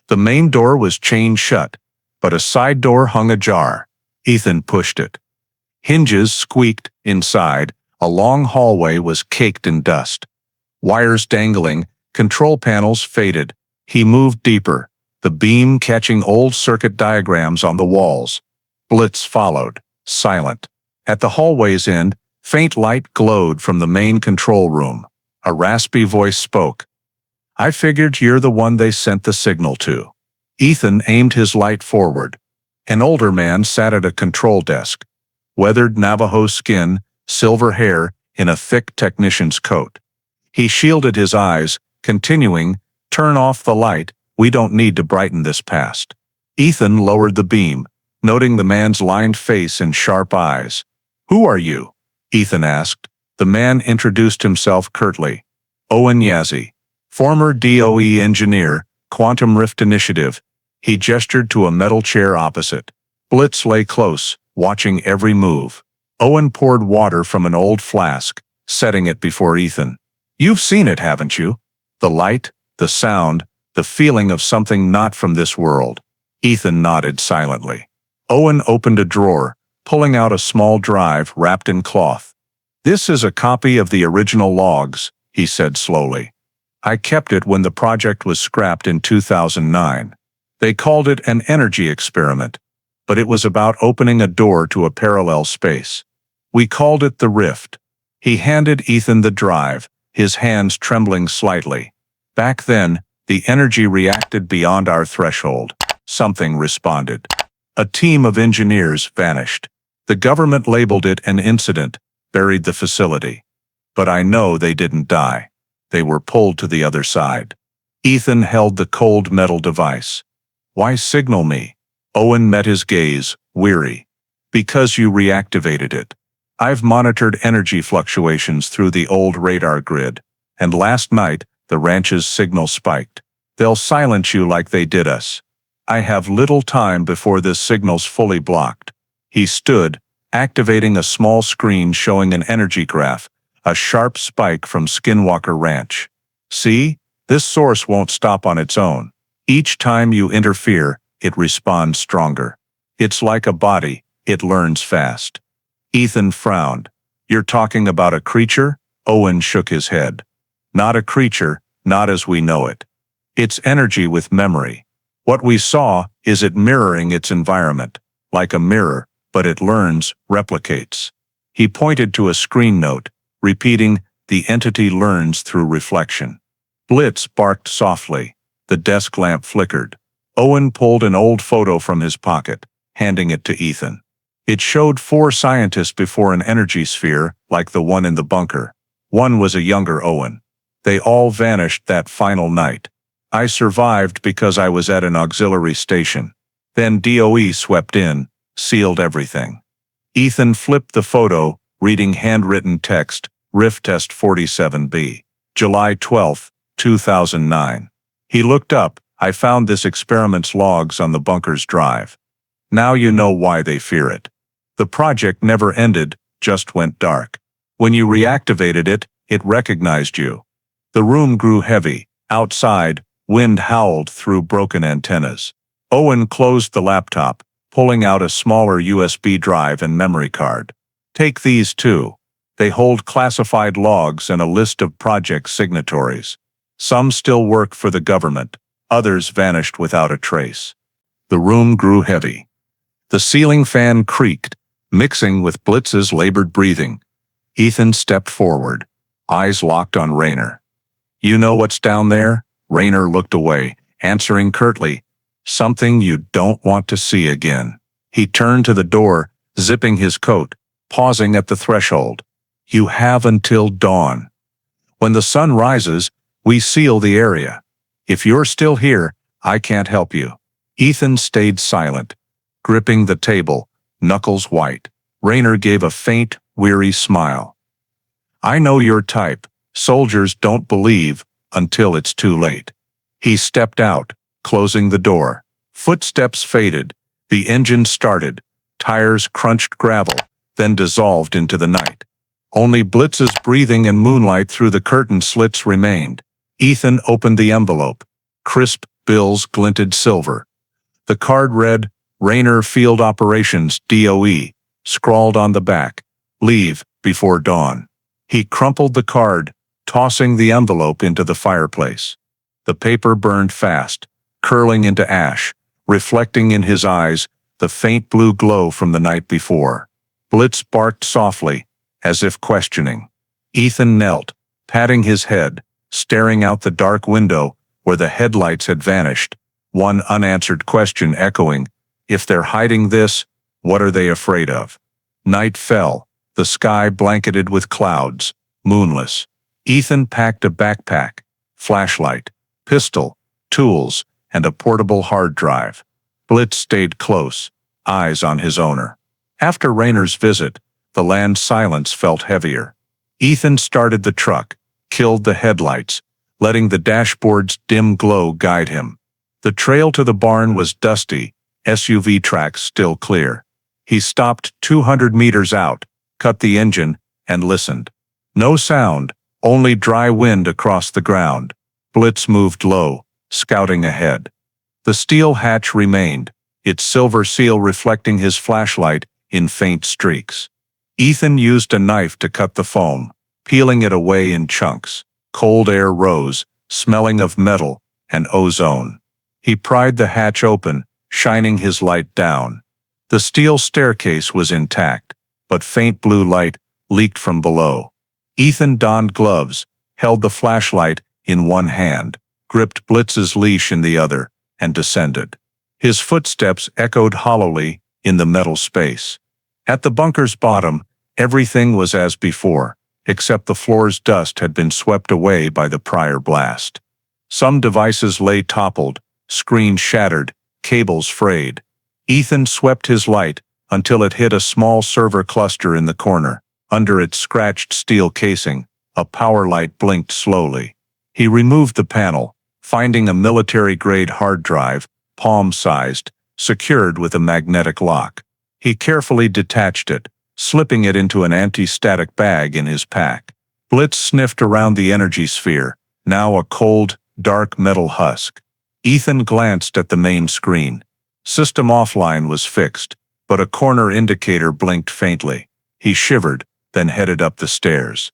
The main door was chained shut, but a side door hung ajar. Ethan pushed it. Hinges squeaked inside. A long hallway was caked in dust. Wires dangling, control panels faded. He moved deeper, the beam catching old circuit diagrams on the walls. Blitz followed, silent. At the hallway's end, faint light glowed from the main control room. A raspy voice spoke. "I figured you're the one they sent the signal to." Ethan aimed his light forward. An older man sat at a control desk. Weathered Navajo skin, silver hair, in a thick technician's coat. He shielded his eyes, continuing, "Turn off the light, we don't need to brighten this past." Ethan lowered the beam, noting the man's lined face and sharp eyes. "Who are you?" Ethan asked. The man introduced himself curtly. "Owen Yazzie, former DOE engineer, Quantum Rift Initiative." He gestured to a metal chair opposite. Blitz lay close, watching every move. Owen poured water from an old flask, setting it before Ethan. "You've seen it, haven't you? The light, the sound, the feeling of something not from this world." Ethan nodded silently. Owen opened a drawer, pulling out a small drive wrapped in cloth. "This is a copy of the original logs," he said slowly. "I kept it when the project was scrapped in 2009. They called it an energy experiment, but it was about opening a door to a parallel space. We called it the Rift." He handed Ethan the drive, his hands trembling slightly. "Back then, the energy reacted beyond our threshold." Something responded. A team of engineers vanished. The government labeled it an incident, buried the facility. But I know they didn't die. They were pulled to the other side. Ethan held the cold metal device. "Why signal me?" Owen met his gaze, weary. "Because you reactivated it. I've monitored energy fluctuations through the old radar grid, and last night, the ranch's signal spiked. They'll silence you like they did us. I have little time before this signal's fully blocked." He stood, activating a small screen showing an energy graph, a sharp spike from Skinwalker Ranch. "See? This source won't stop on its own. Each time you interfere, it responds stronger. It's like a body, it learns fast." Ethan frowned. "You're talking about a creature?" Owen shook his head. "Not a creature, not as we know it. It's energy with memory. What we saw is it mirroring its environment, like a mirror, but it learns, replicates." He pointed to a screen note, repeating, "The entity learns through reflection." Blitz barked softly. The desk lamp flickered. Owen pulled an old photo from his pocket, handing it to Ethan. It showed 4 scientists before an energy sphere, like the one in the bunker. One was a younger Owen. They all vanished that final night. I survived because I was at an auxiliary station. Then DOE swept in, sealed everything. Ethan flipped the photo, reading handwritten text, Rift Test 47B. July 12, 2009. He looked up. "I found this experiment's logs on the bunker's drive. Now you know why they fear it. The project never ended, just went dark. When you reactivated it, it recognized you." The room grew heavy. Outside, wind howled through broken antennas. Owen closed the laptop, pulling out a smaller USB drive and memory card. Take these too. They hold classified logs and a list of project signatories. Some still work for the government, others vanished without a trace. The room grew heavy. The ceiling fan creaked, mixing with Blitz's labored breathing. Ethan stepped forward, eyes locked on Raynor. "You know what's down there?" Raynor looked away, answering curtly, "Something you don't want to see again." He turned to the door, zipping his coat, pausing at the threshold. "You have until dawn. When the sun rises, we seal the area. If you're still here, I can't help you." Ethan stayed silent, gripping the table, knuckles white. Raynor gave a faint, weary smile. "I know your type. Soldiers don't believe until it's too late." He stepped out, closing the door. Footsteps faded. The engine started. Tires crunched gravel, then dissolved into the night. Only Blitz's breathing and moonlight through the curtain slits remained. Ethan opened the envelope. Crisp bills glinted silver. The card read, "Raynor Field Operations, DOE," scrawled on the back, "Leave before dawn." He crumpled the card, tossing the envelope into the fireplace. The paper burned fast, curling into ash, reflecting in his eyes the faint blue glow from the night before. Blitz barked softly, as if questioning. Ethan knelt, patting his head, staring out the dark window where the headlights had vanished, one unanswered question echoing, "If they're hiding this, what are they afraid of?" Night fell, the sky blanketed with clouds, moonless. Ethan packed a backpack, flashlight, pistol, tools, and a portable hard drive. Blitz stayed close, eyes on his owner. After Raynor's visit, the land silence felt heavier. Ethan started the truck, killed the headlights, letting the dashboard's dim glow guide him. The trail to the barn was dusty, SUV tracks still clear. He stopped 200 meters out, cut the engine, and listened. No sound, only dry wind across the ground. Blitz moved low, scouting ahead. The steel hatch remained, its silver seal reflecting his flashlight in faint streaks. Ethan used a knife to cut the foam, peeling it away in chunks. Cold air rose, smelling of metal and ozone. He pried the hatch open, shining his light down. The steel staircase was intact, but faint blue light leaked from below. Ethan donned gloves, held the flashlight in one hand, gripped Blitz's leash in the other, and descended. His footsteps echoed hollowly in the metal space. At the bunker's bottom, everything was as before, except the floor's dust had been swept away by the prior blast. Some devices lay toppled, screens shattered, cables frayed. Ethan swept his light until it hit a small server cluster in the corner. Under its scratched steel casing, a power light blinked slowly. He removed the panel, finding a military-grade hard drive, palm-sized, secured with a magnetic lock. He carefully detached it, slipping it into an anti-static bag in his pack. Blitz sniffed around the energy sphere, now a cold, dark metal husk. Ethan glanced at the main screen. System offline was fixed, but a corner indicator blinked faintly. He shivered, then headed up the stairs.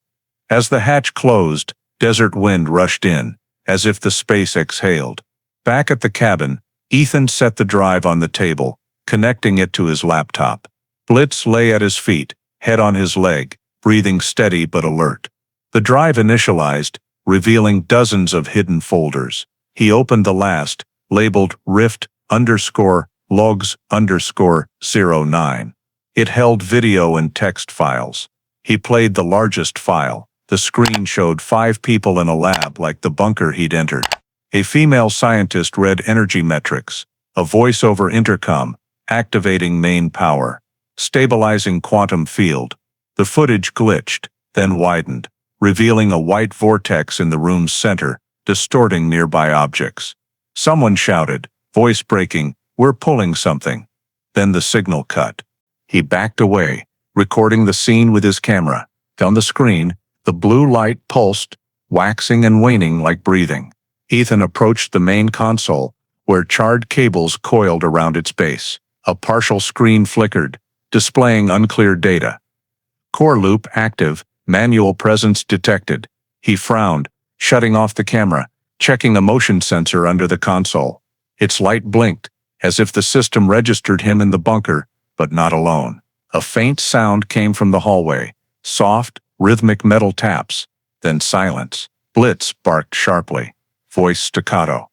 As the hatch closed, desert wind rushed in, as if the space exhaled. Back at the cabin, Ethan set the drive on the table, connecting it to his laptop. Blitz lay at his feet, head on his leg, breathing steady but alert. The drive initialized, revealing dozens of hidden folders. He opened the last, labeled Rift_logs_09. It held video and text files. He played the largest file. The screen showed 5 people in a lab like the bunker he'd entered. A female scientist read energy metrics, a voice over intercom, activating main power, stabilizing quantum field. The footage glitched, then widened, revealing a white vortex in the room's center, distorting nearby objects. Someone shouted, voice breaking, "We're pulling something." Then the signal cut. He backed away, recording the scene with his camera. On the screen, the blue light pulsed, waxing and waning like breathing. Ethan approached the main console, where charred cables coiled around its base. A partial screen flickered, displaying unclear data. Core loop active, manual presence detected. He frowned, shutting off the camera, checking a motion sensor under the console. Its light blinked, as if the system registered him in the bunker, but not alone. A faint sound came from the hallway, soft, rhythmic metal taps, then silence. Blitz barked sharply, voice staccato.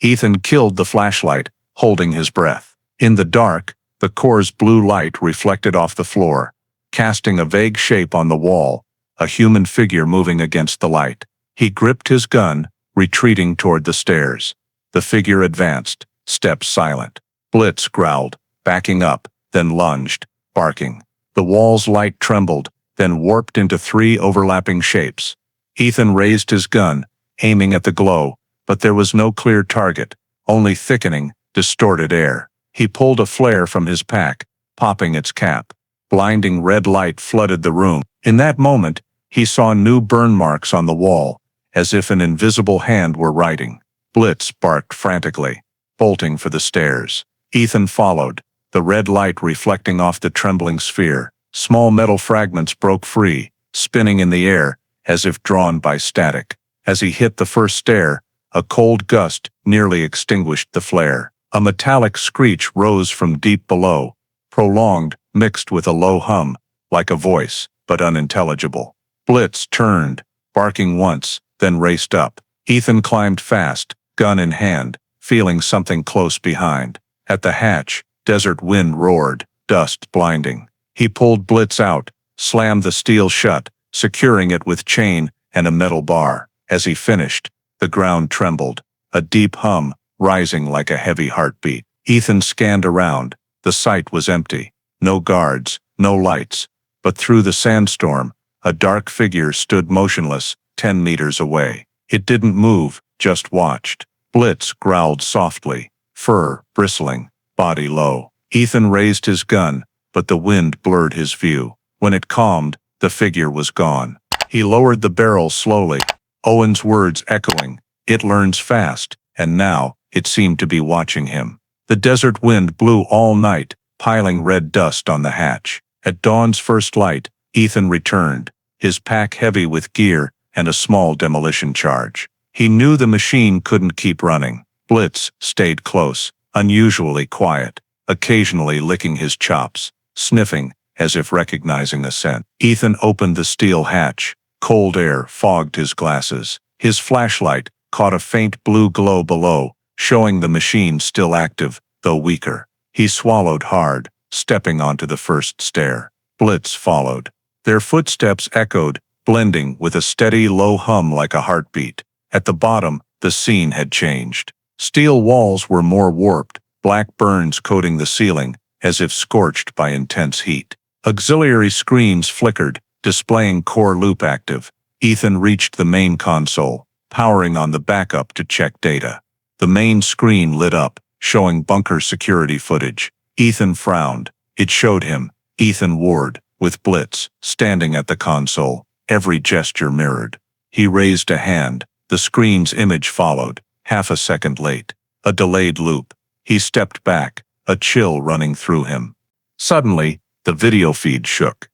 Ethan killed the flashlight, holding his breath. In the dark, the core's blue light reflected off the floor, casting a vague shape on the wall, a human figure moving against the light. He gripped his gun, retreating toward the stairs. The figure advanced, steps silent. Blitz growled, backing up, then lunged, barking. The wall's light trembled, then warped into 3 overlapping shapes. Ethan raised his gun, aiming at the glow, but there was no clear target, only thickening, distorted air. He pulled a flare from his pack, popping its cap. Blinding red light flooded the room. In that moment, he saw new burn marks on the wall, as if an invisible hand were writing. Blitz barked frantically, bolting for the stairs. Ethan followed, the red light reflecting off the trembling sphere. Small metal fragments broke free, spinning in the air, as if drawn by static. As he hit the first stair, a cold gust nearly extinguished the flare. A metallic screech rose from deep below, prolonged, mixed with a low hum, like a voice, but unintelligible. Blitz turned, barking once, then raced up. Ethan climbed fast, gun in hand, feeling something close behind. At the hatch, desert wind roared, dust blinding. He pulled Blitz out, slammed the steel shut, securing it with chain and a metal bar. As he finished, the ground trembled, a deep hum, rising like a heavy heartbeat. Ethan scanned around. The site was empty. No guards, no lights. But through the sandstorm, a dark figure stood motionless, 10 meters away. It didn't move, just watched. Blitz growled softly, fur bristling, body low. Ethan raised his gun, but the wind blurred his view. When it calmed, the figure was gone. He lowered the barrel slowly, Owen's words echoing. It learns fast, and now, it seemed to be watching him. The desert wind blew all night, piling red dust on the hatch. At dawn's first light, Ethan returned, his pack heavy with gear and a small demolition charge. He knew the machine couldn't keep running. Blitz stayed close, unusually quiet, occasionally licking his chops, sniffing, as if recognizing a scent. Ethan opened the steel hatch. Cold air fogged his glasses. His flashlight caught a faint blue glow below, showing the machine still active, though weaker. He swallowed hard, stepping onto the first stair. Blitz followed. Their footsteps echoed, blending with a steady low hum like a heartbeat. At the bottom, the scene had changed. Steel walls were more warped, black burns coating the ceiling, as if scorched by intense heat. Auxiliary screens flickered, displaying core loop active. Ethan reached the main console, powering on the backup to check data. The main screen lit up, showing bunker security footage. Ethan frowned. It showed him, Ethan Ward, with Blitz, standing at the console, every gesture mirrored. He raised a hand. The screen's image followed, half a second late. A delayed loop. He stepped back, a chill running through him. Suddenly, the video feed shook.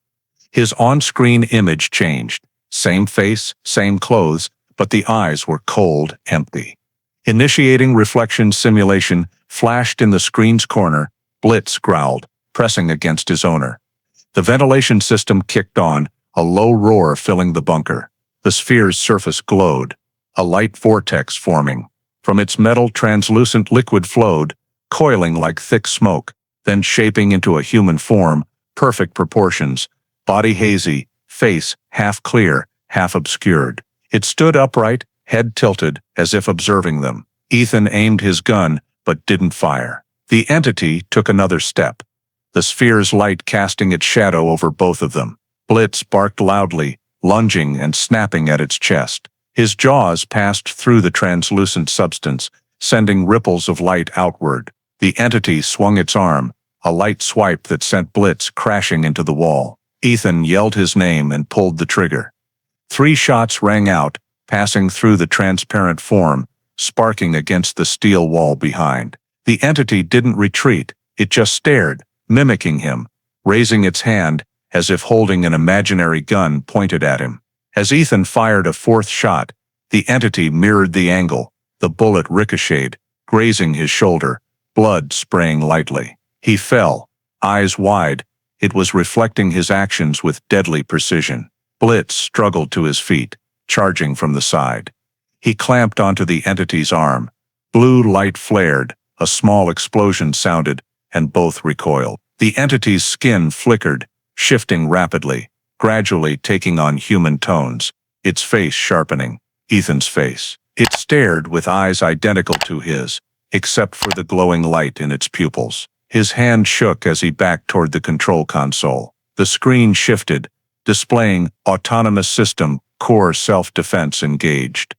His on-screen image changed. Same face, same clothes, but the eyes were cold, empty. Initiating reflection simulation flashed in the screen's corner. Blitz growled, pressing against his owner. The ventilation system kicked on, a low roar filling the bunker. The sphere's surface glowed, a light vortex forming. From its metal translucent liquid flowed, coiling like thick smoke, then shaping into a human form, perfect proportions, body hazy, face half clear, half obscured. It stood upright, head tilted, as if observing them. Ethan aimed his gun, but didn't fire. The entity took another step, the sphere's light casting its shadow over both of them. Blitz barked loudly, lunging and snapping at its chest. His jaws passed through the translucent substance, sending ripples of light outward. The entity swung its arm, a light swipe that sent Blitz crashing into the wall. Ethan yelled his name and pulled the trigger. 3 shots rang out, passing through the transparent form, sparking against the steel wall behind. The entity didn't retreat, it just stared, mimicking him, raising its hand, as if holding an imaginary gun pointed at him. As Ethan fired a fourth shot, the entity mirrored the angle. The bullet ricocheted, grazing his shoulder, blood spraying lightly. He fell, eyes wide. It was reflecting his actions with deadly precision. Blitz struggled to his feet, charging from the side. He clamped onto the entity's arm. Blue light flared, a small explosion sounded, and both recoiled. The entity's skin flickered, shifting rapidly, gradually taking on human tones, its face sharpening. Ethan's face. It stared with eyes identical to his, except for the glowing light in its pupils. His hand shook as he backed toward the control console. The screen shifted, displaying autonomous system, core self-defense engaged.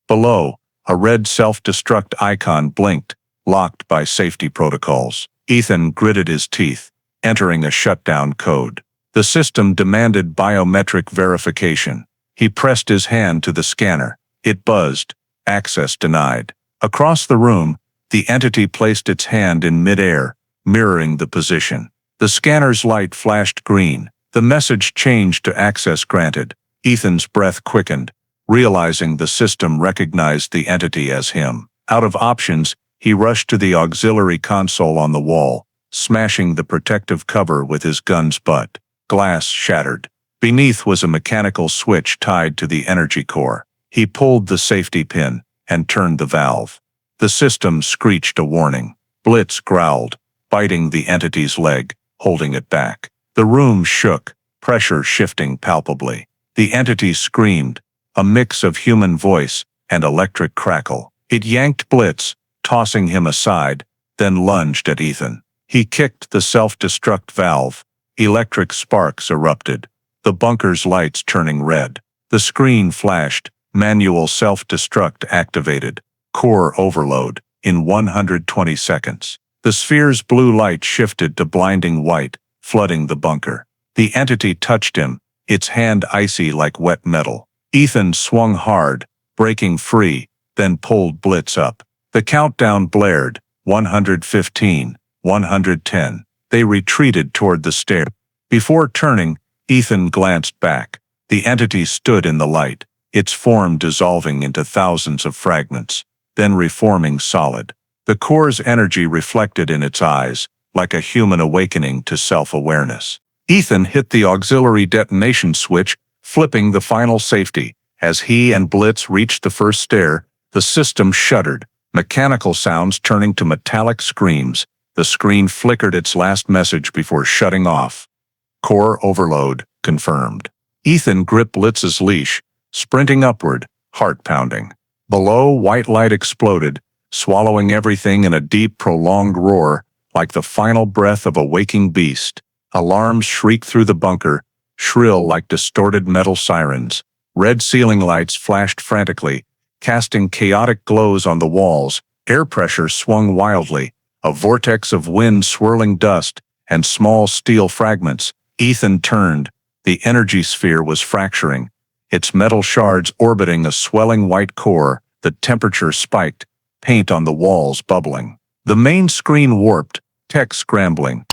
Below, a red self-destruct icon blinked, locked by safety protocols. Ethan gritted his teeth, entering a shutdown code. The system demanded biometric verification. He pressed his hand to the scanner. It buzzed. Access denied. Across the room, the entity placed its hand in midair, mirroring the position. The scanner's light flashed green. The message changed to access granted. Ethan's breath quickened, realizing the system recognized the entity as him. Out of options, he rushed to the auxiliary console on the wall, smashing the protective cover with his gun's butt. Glass shattered. Beneath was a mechanical switch tied to the energy core. He pulled the safety pin and turned the valve. The system screeched a warning. Blitz growled, biting the entity's leg, holding it back. The room shook, pressure shifting palpably. The entity screamed, a mix of human voice and electric crackle. It yanked Blitz, tossing him aside, then lunged at Ethan. He kicked the self-destruct valve. Electric sparks erupted, the bunker's lights turning red. The screen flashed, manual self-destruct activated, core overload, in 120 seconds. The sphere's blue light shifted to blinding white, flooding the bunker. The entity touched him, its hand icy like wet metal. Ethan swung hard, breaking free, then pulled Blitz up. The countdown blared, 115, 110. They retreated toward the stair. Before turning, Ethan glanced back. The entity stood in the light, its form dissolving into thousands of fragments, then reforming solid. The core's energy reflected in its eyes, like a human awakening to self-awareness. Ethan hit the auxiliary detonation switch, flipping the final safety. As he and Blitz reached the first stair, the system shuddered, mechanical sounds turning to metallic screams. The screen flickered its last message before shutting off. Core overload confirmed. Ethan gripped Blitz's leash, sprinting upward, heart pounding. Below, white light exploded, swallowing everything in a deep, prolonged roar, like the final breath of a waking beast. Alarms shrieked through the bunker, shrill like distorted metal sirens. Red ceiling lights flashed frantically, casting chaotic glows on the walls. Air pressure swung wildly, a vortex of wind swirling dust and small steel fragments. Ethan turned. The energy sphere was fracturing, its metal shards orbiting a swelling white core. The temperature spiked, paint on the walls bubbling. The main screen warped, tech scrambling.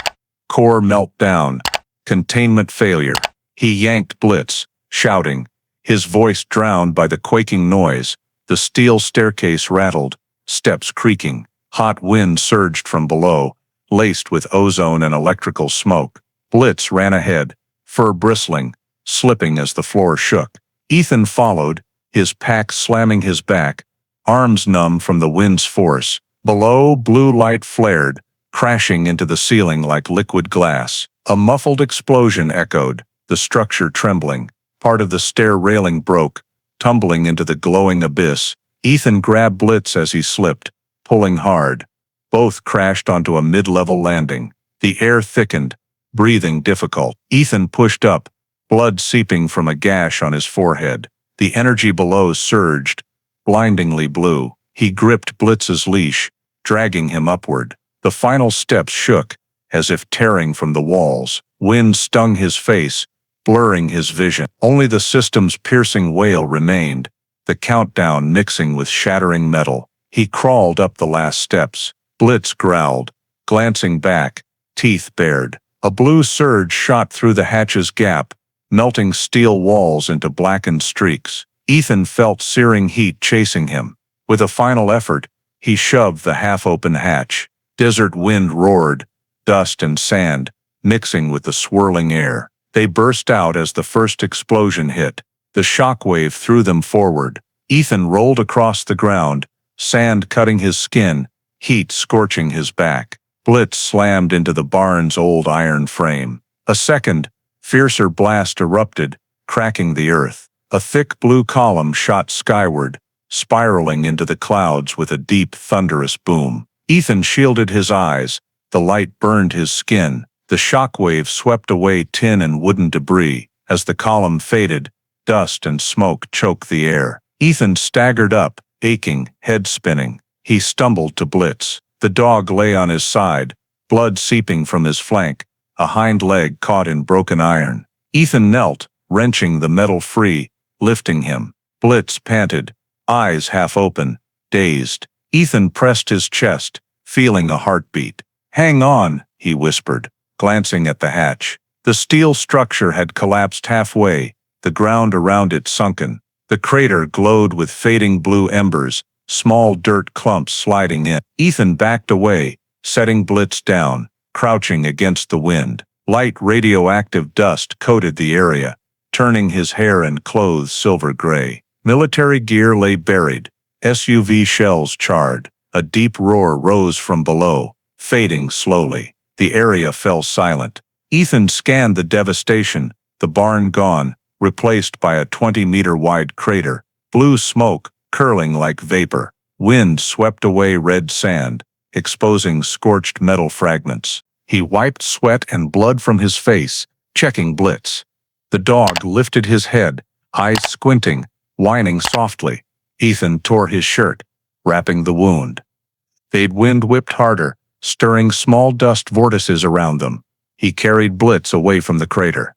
Core meltdown. Containment failure. He yanked Blitz, shouting, his voice drowned by the quaking noise. The steel staircase rattled, steps creaking. Hot wind surged from below, laced with ozone and electrical smoke. Blitz ran ahead, fur bristling, slipping as the floor shook. Ethan followed, his pack slamming his back, arms numb from the wind's force. Below, blue light flared, crashing into the ceiling like liquid glass. A muffled explosion echoed, the structure trembling. Part of the stair railing broke, tumbling into the glowing abyss. Ethan grabbed Blitz as he slipped, pulling hard. Both crashed onto a mid-level landing. The air thickened, breathing difficult. Ethan pushed up, blood seeping from a gash on his forehead. The energy below surged, blindingly blue. He gripped Blitz's leash, dragging him upward. The final steps shook, as if tearing from the walls. Wind stung his face, blurring his vision. Only the system's piercing wail remained, the countdown mixing with shattering metal. He crawled up the last steps. Blitz growled, glancing back, teeth bared. A blue surge shot through the hatch's gap, melting steel walls into blackened streaks. Ethan felt searing heat chasing him. With a final effort, he shoved the half-open hatch. Desert wind roared, dust and sand, mixing with the swirling air. They burst out as the first explosion hit. The shockwave threw them forward. Ethan rolled across the ground, sand cutting his skin, heat scorching his back. Blitz slammed into the barn's old iron frame. A second, fiercer blast erupted, cracking the earth. A thick blue column shot skyward, spiraling into the clouds with a deep, thunderous boom. Ethan shielded his eyes. The light burned his skin. The shockwave swept away tin and wooden debris. As the column faded, dust and smoke choked the air. Ethan staggered up, aching, head spinning. He stumbled to Blitz. The dog lay on his side, blood seeping from his flank, a hind leg caught in broken iron. Ethan knelt, wrenching the metal free, lifting him. Blitz panted, eyes half open, dazed. Ethan pressed his chest, feeling a heartbeat. "Hang on," he whispered, glancing at the hatch. The steel structure had collapsed halfway, the ground around it sunken. The crater glowed with fading blue embers, small dirt clumps sliding in. Ethan backed away, setting Blitz down, crouching against the wind. Light radioactive dust coated the area, turning his hair and clothes silver gray. Military gear lay buried, SUV shells charred. A deep roar rose from below, fading slowly. The area fell silent. Ethan scanned the devastation, the barn gone, replaced by a 20-meter-wide crater. Blue smoke, curling like vapor. Wind swept away red sand, exposing scorched metal fragments. He wiped sweat and blood from his face, checking Blitz. The dog lifted his head, eyes squinting, whining softly. Ethan tore his shirt, wrapping the wound. They'd wind whipped harder, stirring small dust vortices around them. He carried Blitz away from the crater.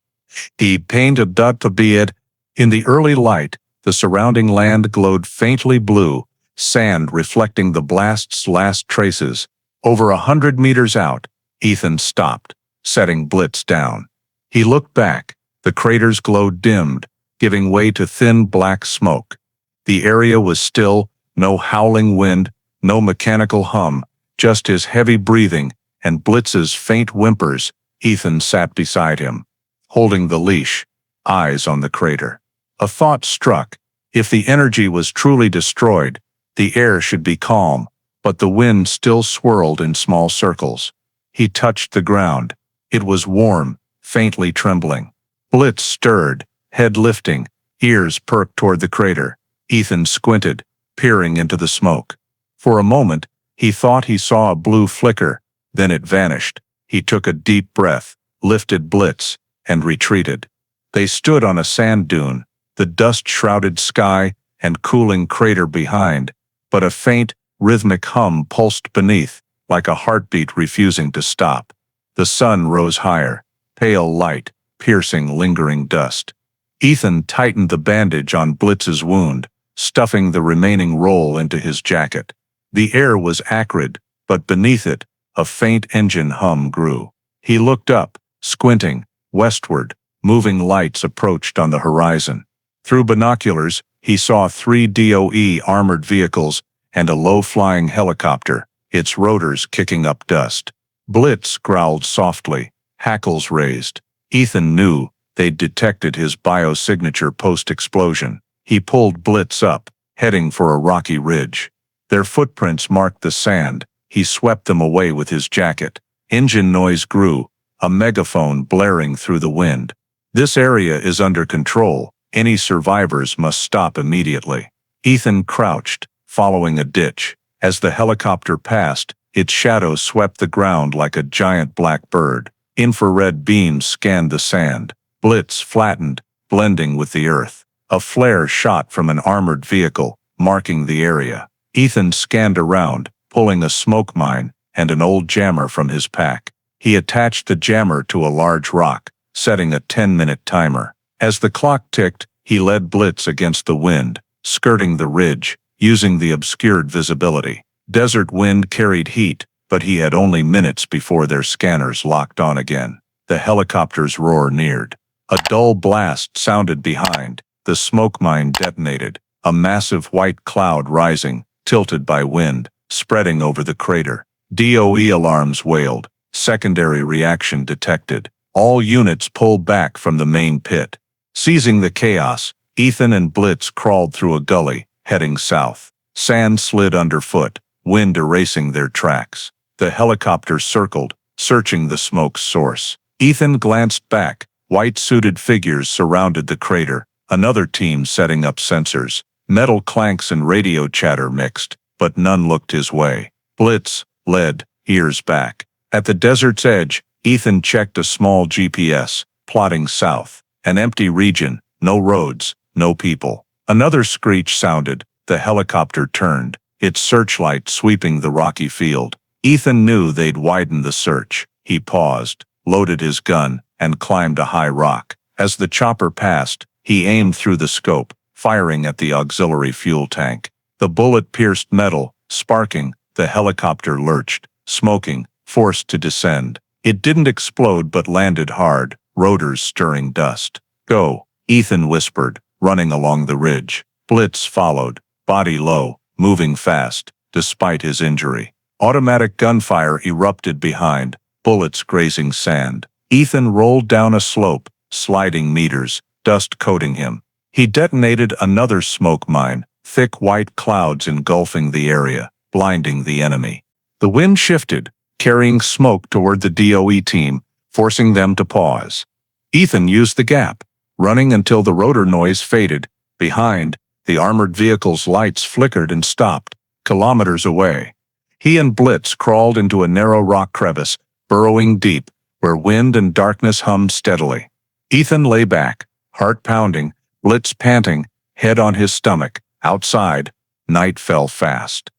He painted to be it. In the early light, the surrounding land glowed faintly blue, sand reflecting the blast's last traces. Over 100 meters out, Ethan stopped, setting Blitz down. He looked back. The crater's glow dimmed, giving way to thin black smoke. The area was still, no howling wind, no mechanical hum, just his heavy breathing and Blitz's faint whimpers. Ethan sat beside him, holding the leash, eyes on the crater. A thought struck. If the energy was truly destroyed, the air should be calm, but the wind still swirled in small circles. He touched the ground. It was warm, faintly trembling. Blitz stirred, head lifting, ears perked toward the crater. Ethan squinted, peering into the smoke. For a moment, he thought he saw a blue flicker, then it vanished. He took a deep breath, lifted Blitz, and retreated. They stood on a sand dune, the dust-shrouded sky and cooling crater behind, but a faint, rhythmic hum pulsed beneath, like a heartbeat refusing to stop. The sun rose higher, pale light, piercing lingering dust. Ethan tightened the bandage on Blitz's wound, stuffing the remaining roll into his jacket. The air was acrid, but beneath it, a faint engine hum grew. He looked up, squinting, westward. Moving lights approached on the horizon. Through binoculars, he saw 3 DOE armored vehicles and a low-flying helicopter, its rotors kicking up dust. Blitz growled softly, hackles raised. Ethan knew they'd detected his biosignature post-explosion. He pulled Blitz up, heading for a rocky ridge. Their footprints marked the sand. He swept them away with his jacket. Engine noise grew, a megaphone blaring through the wind. "This area is under control. Any survivors must stop immediately." Ethan crouched, following a ditch. As the helicopter passed, its shadow swept the ground like a giant black bird. Infrared beams scanned the sand. Blitz flattened, blending with the earth. A flare shot from an armored vehicle, marking the area. Ethan scanned around, pulling a smoke mine and an old jammer from his pack. He attached the jammer to a large rock, setting a 10-minute timer. As the clock ticked, he led Blitz against the wind, skirting the ridge, using the obscured visibility. Desert wind carried heat, but he had only minutes before their scanners locked on again. the helicopter's roar neared. A dull blast sounded behind. The smoke mine detonated, a massive white cloud rising, tilted by wind, spreading over the crater. DOE alarms wailed. Secondary reaction detected. All units pulled back from the main pit. Seizing the chaos, Ethan and Blitz crawled through a gully, heading south. Sand slid underfoot, wind erasing their tracks. The helicopter circled, searching the smoke's source. Ethan glanced back. White-suited figures surrounded the crater, another team setting up sensors. Metal clanks and radio chatter mixed, but none looked his way. Blitz led, ears back. At the desert's edge, Ethan checked a small GPS, plotting south. An empty region, no roads, no people. Another screech sounded. The helicopter turned, its searchlight sweeping the rocky field. Ethan knew they'd widened the search. He paused, loaded his gun, and climbed a high rock. As the chopper passed, he aimed through the scope, firing at the auxiliary fuel tank. The bullet pierced metal, sparking. The helicopter lurched, smoking, forced to descend. It didn't explode but landed hard, rotors stirring dust. "Go," Ethan whispered, running along the ridge. Blitz followed, body low, moving fast, despite his injury. Automatic gunfire erupted behind, bullets grazing sand. Ethan rolled down a slope, sliding meters, dust coating him. He detonated another smoke mine, thick white clouds engulfing the area, blinding the enemy. The wind shifted, carrying smoke toward the DOE team, forcing them to pause. Ethan used the gap, running until the rotor noise faded. Behind, the armored vehicle's lights flickered and stopped, kilometers away. He and Blitz crawled into a narrow rock crevice, burrowing deep, where wind and darkness hummed steadily. Ethan lay back, heart pounding, Blitz panting, head on his stomach. Outside, night fell fast.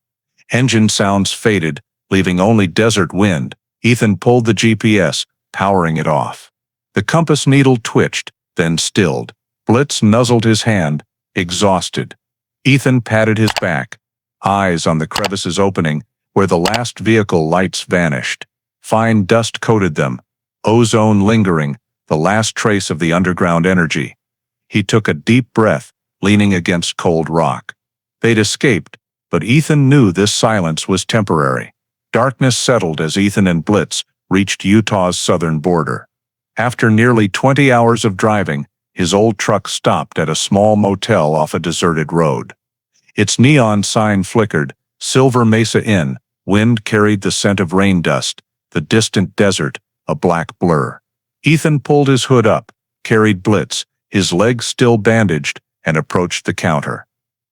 Engine sounds faded, leaving only desert wind. Ethan pulled the GPS, powering it off. The compass needle twitched, then stilled. Blitz nuzzled his hand, exhausted. Ethan patted his back, eyes on the crevice's opening, where the last vehicle lights vanished. Fine dust coated them, ozone lingering, the last trace of the underground energy. He took a deep breath, leaning against cold rock. They'd escaped, but Ethan knew this silence was temporary. Darkness settled as Ethan and Blitz reached Utah's southern border. After nearly 20 hours of driving, his old truck stopped at a small motel off a deserted road. Its neon sign flickered, Silver Mesa Inn. Wind carried the scent of rain dust, the distant desert, a black blur. Ethan pulled his hood up, carried Blitz, his legs still bandaged, and approached the counter.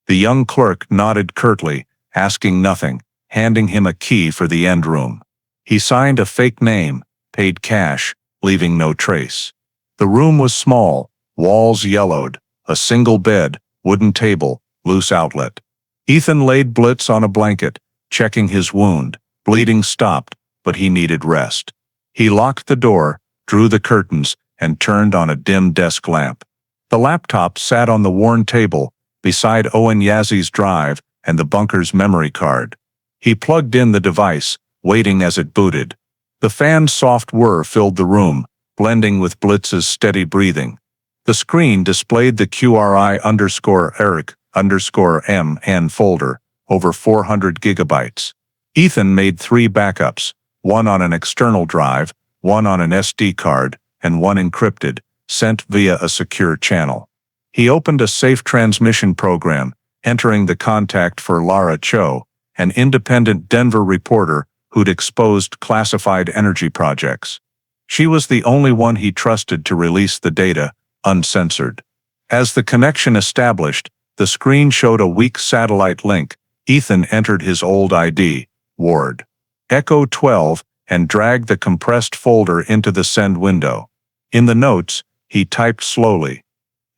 The young clerk nodded curtly, asking nothing, handing him a key for the end room. He signed a fake name, paid cash, leaving no trace. The room was small, walls yellowed, a single bed, wooden table, loose outlet. Ethan laid Blitz on a blanket, checking his wound. Bleeding stopped, but he needed rest. He locked the door, drew the curtains, and turned on a dim desk lamp. The laptop sat on the worn table, beside Owen Yazzi's drive and the bunker's memory card. He plugged in the device, waiting as it booted. The fan's soft whir filled the room, blending with Blitz's steady breathing. The screen displayed the QRI_ERIC_MN folder, over 400 gigabytes. Ethan made 3 backups, one on an external drive, one on an SD card, and one encrypted, sent via a secure channel. He opened a safe transmission program, entering the contact for Lara Cho, an independent Denver reporter who'd exposed classified energy projects. She was the only one he trusted to release the data, uncensored. As the connection established, the screen showed a weak satellite link. Ethan entered his old ID, Ward. Echo 12, and dragged the compressed folder into the send window. In the notes, he typed slowly.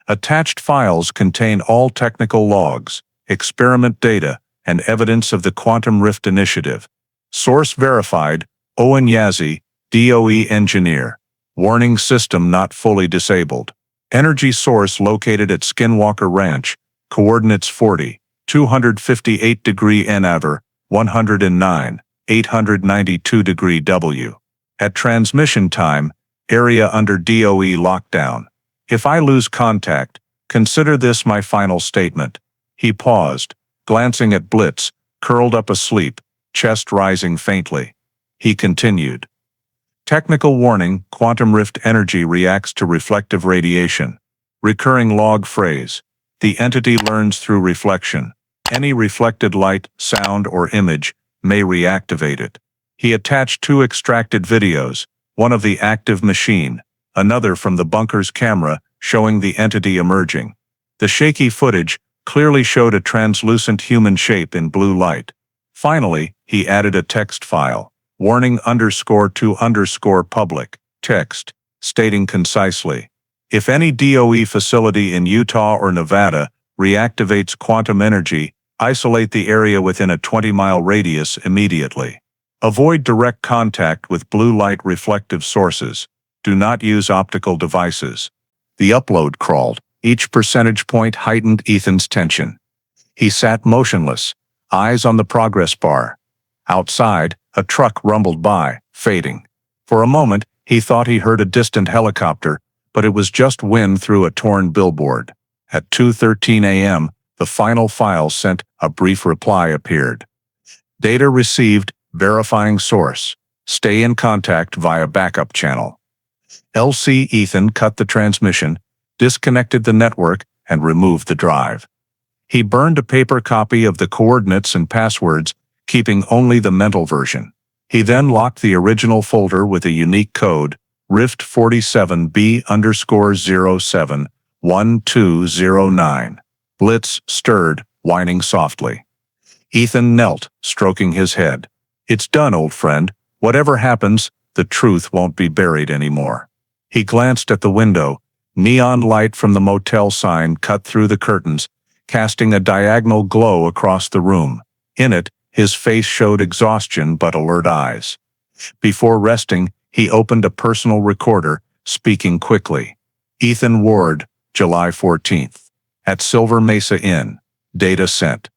Attached files contain all technical logs, experiment data, and evidence of the Quantum Rift Initiative. Source verified, Owen Yazzie, DOE engineer. Warning system not fully disabled. Energy source located at Skinwalker Ranch, coordinates 40, 258 degree Naver, 109, 892 degree W. At transmission time, Area under DOE lockdown. If I lose contact, consider this my final statement." He paused, glancing at Blitz, curled up asleep, chest rising faintly. He continued. Technical warning: quantum rift energy reacts to reflective radiation. Recurring log phrase. The entity learns through reflection. Any reflected light, sound, or image may reactivate it. He attached 2 extracted videos, one of the active machine, another from the bunker's camera, showing the entity emerging. The shaky footage clearly showed a translucent human shape in blue light. Finally, he added a text file, warning _2_public, text, stating concisely, if any DOE facility in Utah or Nevada reactivates quantum energy, isolate the area within a 20-mile radius immediately. Avoid direct contact with blue light reflective sources. Do not use optical devices. The upload crawled. Each percentage point heightened Ethan's tension. He sat motionless, eyes on the progress bar. Outside, a truck rumbled by, fading. For a moment, he thought he heard a distant helicopter, but it was just wind through a torn billboard. At 2:13 a.m., the final file sent, a brief reply appeared. Data received, verifying source. Stay in contact via backup channel. LC Ethan cut the transmission, disconnected the network, and removed the drive. He burned a paper copy of the coordinates and passwords, keeping only the mental version. He then locked the original folder with a unique code, Rift47B_071209. Blitz stirred, whining softly. Ethan knelt, stroking his head. It's done, old friend. Whatever happens, the truth won't be buried anymore. He glanced at the window. Neon light from the motel sign cut through the curtains, casting a diagonal glow across the room. In it, his face showed exhaustion but alert eyes. Before resting, he opened a personal recorder, speaking quickly. Ethan Ward, July 14th. At Silver Mesa Inn. Data sent.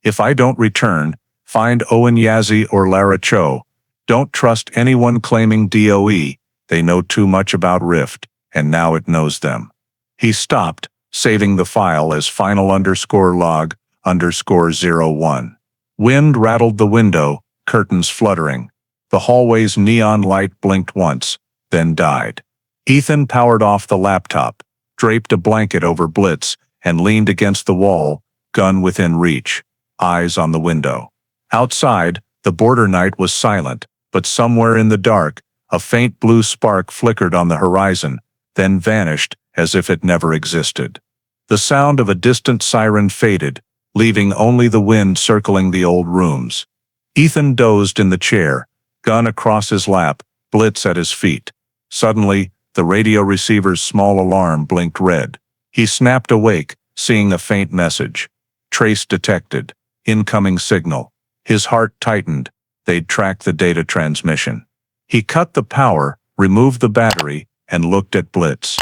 If I don't return, find Owen Yazzie or Lara Cho. Don't trust anyone claiming DOE. They know too much about Rift, and now it knows them. He stopped, saving the file as final_log_01. Wind rattled the window, curtains fluttering. The hallway's neon light blinked once, then died. Ethan powered off the laptop, draped a blanket over Blitz, and leaned against the wall, gun within reach, eyes on the window. Outside, the border night was silent, but somewhere in the dark, a faint blue spark flickered on the horizon, then vanished as if it never existed. The sound of a distant siren faded, leaving only the wind circling the old rooms. Ethan dozed in the chair, gun across his lap, Blitz at his feet. Suddenly, the radio receiver's small alarm blinked red. He snapped awake, seeing a faint message. Trace detected. Incoming signal. His heart tightened. They'd tracked the data transmission. He cut the power, removed the battery, and looked at Blitz.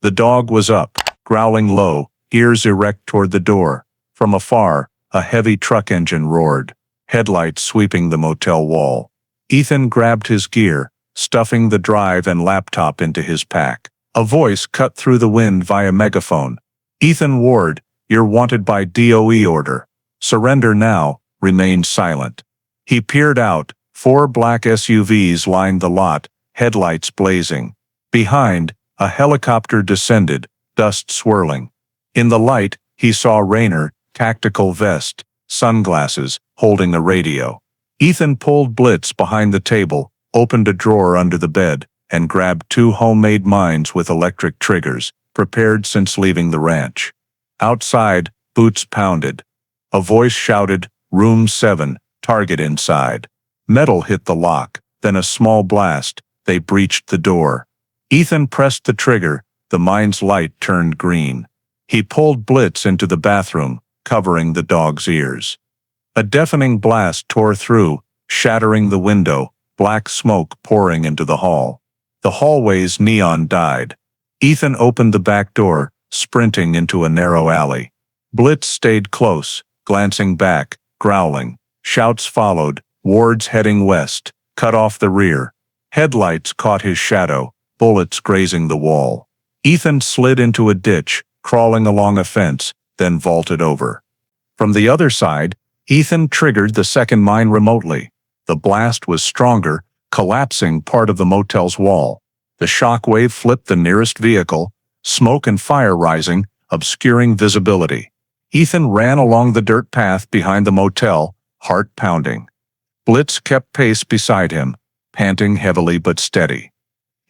The dog was up, growling low, ears erect toward the door. From afar, a heavy truck engine roared, headlights sweeping the motel wall. Ethan grabbed his gear, stuffing the drive and laptop into his pack. A voice cut through the wind via megaphone. Ethan Ward, you're wanted by DOE order. Surrender now. Remained silent. He peered out. 4 black SUVs lined the lot, headlights blazing. Behind, a helicopter descended, dust swirling. In the light, he saw Raynor, tactical vest, sunglasses, holding a radio. Ethan pulled Blitz behind the table, opened a drawer under the bed, and grabbed 2 homemade mines with electric triggers, prepared since leaving the ranch. Outside, boots pounded. A voice shouted, Room 7, target inside. Metal hit the lock, then a small blast. They breached the door. Ethan pressed the trigger. The mine's light turned green. He pulled Blitz into the bathroom, covering the dog's ears. A deafening blast tore through, shattering the window, black smoke pouring into the hall. The hallway's neon died. Ethan opened the back door, sprinting into a narrow alley. Blitz stayed close, glancing back, growling. Shouts followed, Ward's heading west, cut off the rear. Headlights caught his shadow, bullets grazing the wall. Ethan slid into a ditch, crawling along a fence, then vaulted over. From the other side, Ethan triggered the second mine remotely. The blast was stronger, collapsing part of the motel's wall. The shockwave flipped the nearest vehicle, smoke and fire rising, obscuring visibility. Ethan ran along the dirt path behind the motel, heart pounding. Blitz kept pace beside him, panting heavily but steady.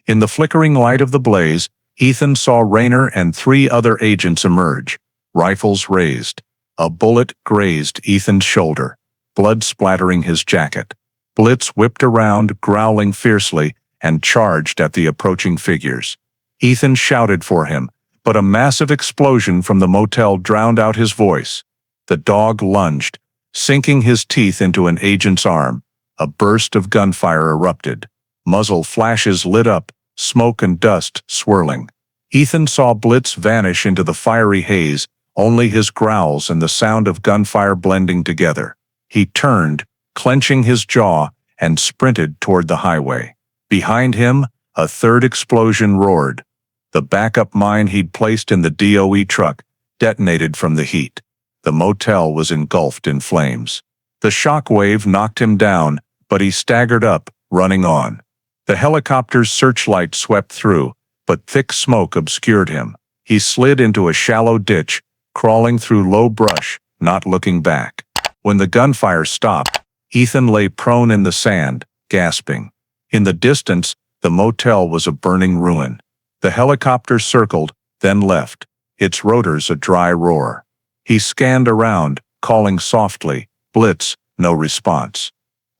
In the flickering light of the blaze, Ethan saw Rayner and 3 other agents emerge, rifles raised. A bullet grazed Ethan's shoulder, blood splattering his jacket. Blitz whipped around, growling fiercely, and charged at the approaching figures. Ethan shouted for him, but a massive explosion from the motel drowned out his voice. The dog lunged, sinking his teeth into an agent's arm. A burst of gunfire erupted. Muzzle flashes lit up, smoke and dust swirling. Ethan saw Blitz vanish into the fiery haze, only his growls and the sound of gunfire blending together. He turned, clenching his jaw, and sprinted toward the highway. Behind him, a third explosion roared. The backup mine he'd placed in the DOE truck detonated from the heat. The motel was engulfed in flames. The shock wave knocked him down, but he staggered up, running on. The helicopter's searchlight swept through, but thick smoke obscured him. He slid into a shallow ditch, crawling through low brush, not looking back. When the gunfire stopped, Ethan lay prone in the sand, gasping. In the distance, the motel was a burning ruin. The helicopter circled, then left, its rotors a dry roar. He scanned around, calling softly, "Blitz," no response.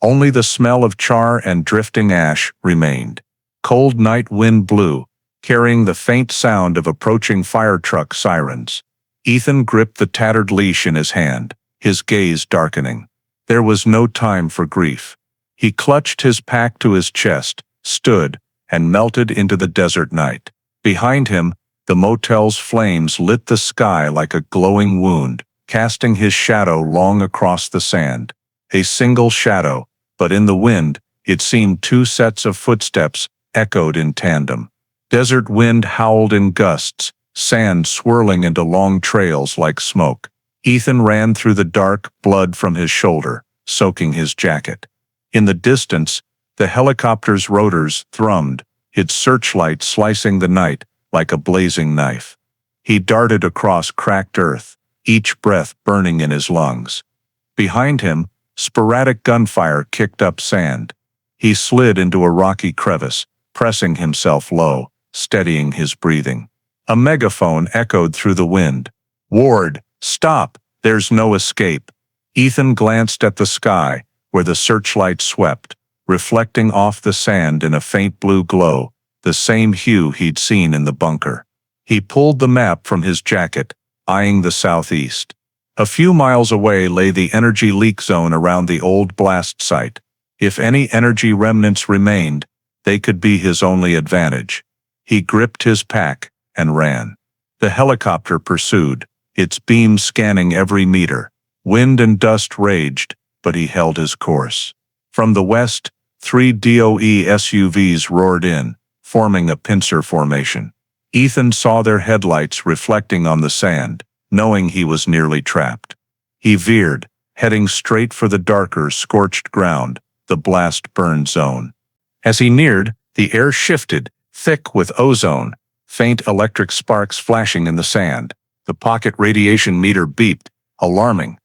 Only the smell of char and drifting ash remained. Cold night wind blew, carrying the faint sound of approaching fire truck sirens. Ethan gripped the tattered leash in his hand, his gaze darkening. There was no time for grief. He clutched his pack to his chest, stood, and melted into the desert night. Behind him, the motel's flames lit the sky like a glowing wound, casting his shadow long across the sand. A single shadow, but in the wind, it seemed 2 sets of footsteps echoed in tandem. Desert wind howled in gusts, sand swirling into long trails like smoke. Ethan ran through the dark, blood from his shoulder, soaking his jacket. In the distance, the helicopter's rotors thrummed, its searchlight slicing the night like a blazing knife. He darted across cracked earth, each breath burning in his lungs. Behind him, sporadic gunfire kicked up sand. He slid into a rocky crevice, pressing himself low, steadying his breathing. A megaphone echoed through the wind. "Ward, stop! There's no escape." Ethan glanced at the sky, where the searchlight swept, reflecting off the sand in a faint blue glow, the same hue he'd seen in the bunker. He pulled the map from his jacket, eyeing the southeast. A few miles away lay the energy leak zone around the old blast site. If any energy remnants remained, they could be his only advantage. He gripped his pack and ran. The helicopter pursued, its beams scanning every meter. Wind and dust raged, but he held his course. From the west, 3 DOE SUVs roared in, forming a pincer formation. Ethan saw their headlights reflecting on the sand, knowing he was nearly trapped. He veered, heading straight for the darker, scorched ground, the blast-burn zone. As he neared, the air shifted, thick with ozone, faint electric sparks flashing in the sand. The pocket radiation meter beeped, alarming.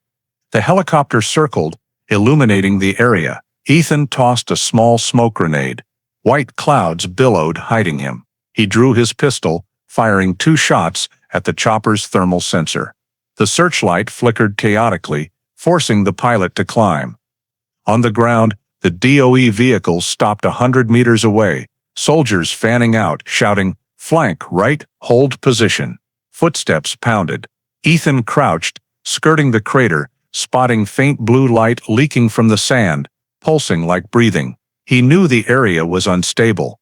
The helicopter circled, illuminating the area. Ethan tossed a small smoke grenade. White clouds billowed, hiding him. He drew his pistol, firing 2 shots at the chopper's thermal sensor. The searchlight flickered chaotically, forcing the pilot to climb. On the ground, the DOE vehicle stopped 100 meters away, soldiers fanning out, shouting, "Flank right, hold position." Footsteps pounded. Ethan crouched, skirting the crater, spotting faint blue light leaking from the sand, pulsing like breathing. He knew the area was unstable.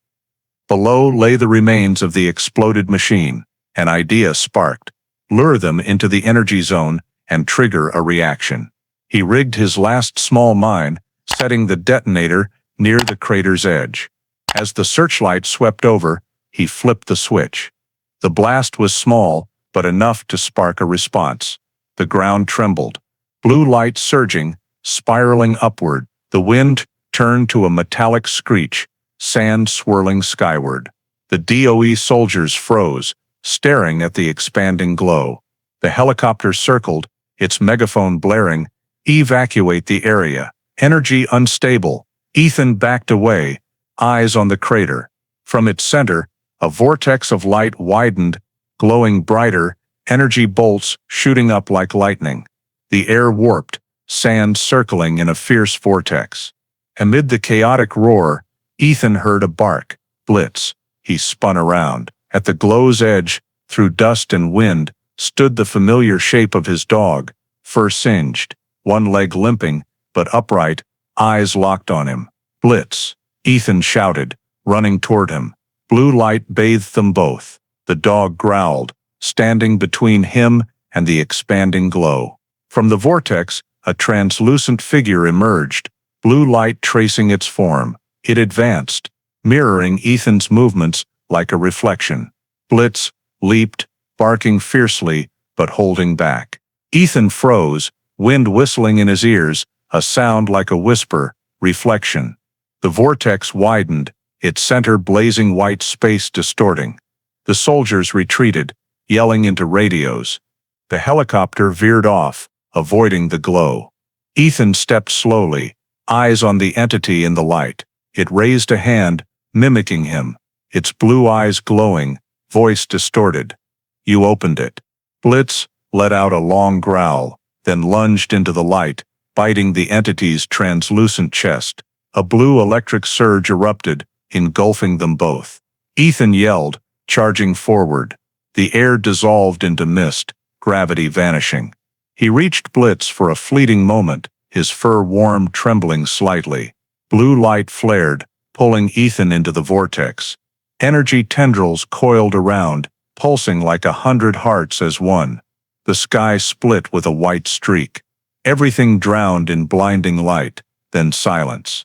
Below lay the remains of the exploded machine. An idea sparked. Lure them into the energy zone and trigger a reaction. He rigged his last small mine, setting the detonator near the crater's edge. As the searchlight swept over, he flipped the switch. The blast was small, but enough to spark a response. The ground trembled. Blue light surging, spiraling upward. The wind turned to a metallic screech, sand swirling skyward. The DOE soldiers froze, staring at the expanding glow. The helicopter circled, its megaphone blaring, "Evacuate the area. Energy unstable." Ethan backed away, eyes on the crater. From its center, a vortex of light widened, glowing brighter, energy bolts shooting up like lightning. The air warped, sand circling in a fierce vortex. Amid the chaotic roar, Ethan heard a bark. Blitz. He spun around. At the glow's edge, through dust and wind, stood the familiar shape of his dog, fur singed, one leg limping, but upright, eyes locked on him. "Blitz!" Ethan shouted, running toward him. Blue light bathed them both. The dog growled, standing between him and the expanding glow. From the vortex, a translucent figure emerged, blue light tracing its form. It advanced, mirroring Ethan's movements like a reflection. Blitz leaped, barking fiercely, but holding back. Ethan froze, wind whistling in his ears, a sound like a whisper, reflection. The vortex widened, its center blazing white space distorting. The soldiers retreated, yelling into radios. The helicopter veered off, avoiding the glow. Ethan stepped slowly, eyes on the entity in the light. It raised a hand, mimicking him, its blue eyes glowing, voice distorted. "You opened it." Blitz let out a long growl, then lunged into the light, biting the entity's translucent chest. A blue electric surge erupted, engulfing them both. Ethan yelled, charging forward. The air dissolved into mist, gravity vanishing. He reached Blitz for a fleeting moment, his fur warm, trembling slightly. Blue light flared, pulling Ethan into the vortex. Energy tendrils coiled around, pulsing like 100 hearts as one. The sky split with a white streak. Everything drowned in blinding light, then silence.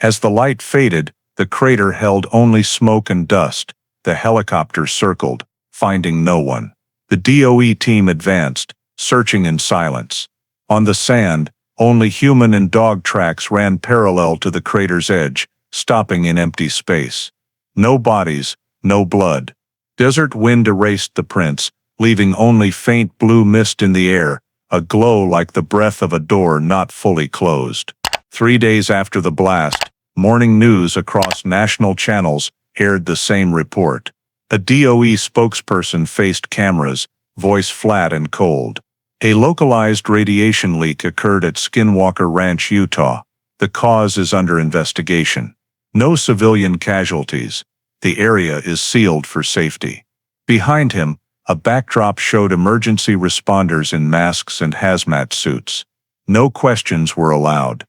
As the light faded, the crater held only smoke and dust. The helicopter circled, finding no one. The DOE team advanced, searching in silence. On the sand, only human and dog tracks ran parallel to the crater's edge, stopping in empty space. No bodies, no blood. Desert wind erased the prints, leaving only faint blue mist in the air, a glow like the breath of a door not fully closed. 3 days after the blast, morning news across national channels aired the same report. A DOE spokesperson faced cameras, voice flat and cold. A localized radiation leak occurred at Skinwalker Ranch, Utah. The cause is under investigation. No civilian casualties. The area is sealed for safety. Behind him, a backdrop showed emergency responders in masks and hazmat suits. No questions were allowed.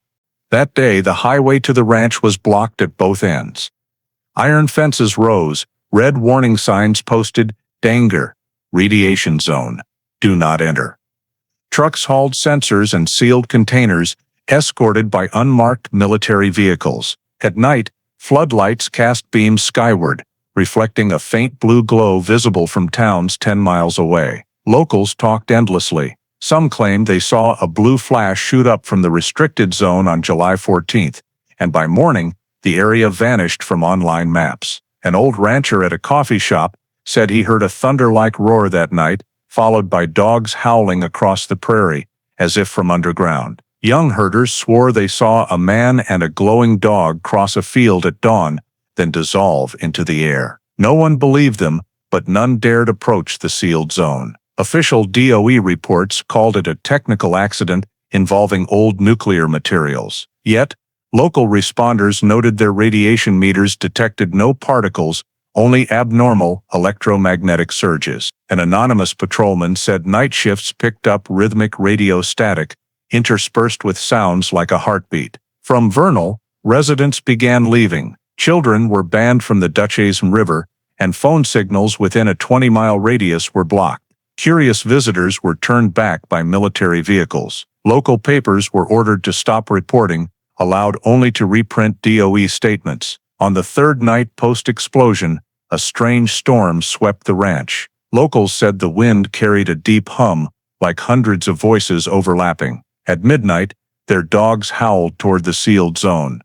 That day, the highway to the ranch was blocked at both ends. Iron fences rose, red warning signs posted, "Danger, radiation zone, do not enter." Trucks hauled sensors and sealed containers, escorted by unmarked military vehicles. At night, floodlights cast beams skyward, reflecting a faint blue glow visible from towns 10 miles away. Locals talked endlessly. Some claimed they saw a blue flash shoot up from the restricted zone on July 14th, and by morning, the area vanished from online maps. An old rancher at a coffee shop said he heard a thunder-like roar that night, followed by dogs howling across the prairie, as if from underground. Young herders swore they saw a man and a glowing dog cross a field at dawn, then dissolve into the air. No one believed them, but none dared approach the sealed zone. Official DOE reports called it a technical accident involving old nuclear materials. Yet, local responders noted their radiation meters detected no particles, only abnormal electromagnetic surges. An anonymous patrolman said night shifts picked up rhythmic radio static, interspersed with sounds like a heartbeat. From Vernal, residents began leaving. Children were banned from the Dutchesne River, and phone signals within a 20-mile radius were blocked. Curious visitors were turned back by military vehicles. Local papers were ordered to stop reporting, allowed only to reprint DOE statements. On the third night post-explosion, a strange storm swept the ranch. Locals said the wind carried a deep hum, like hundreds of voices overlapping. At midnight, their dogs howled toward the sealed zone,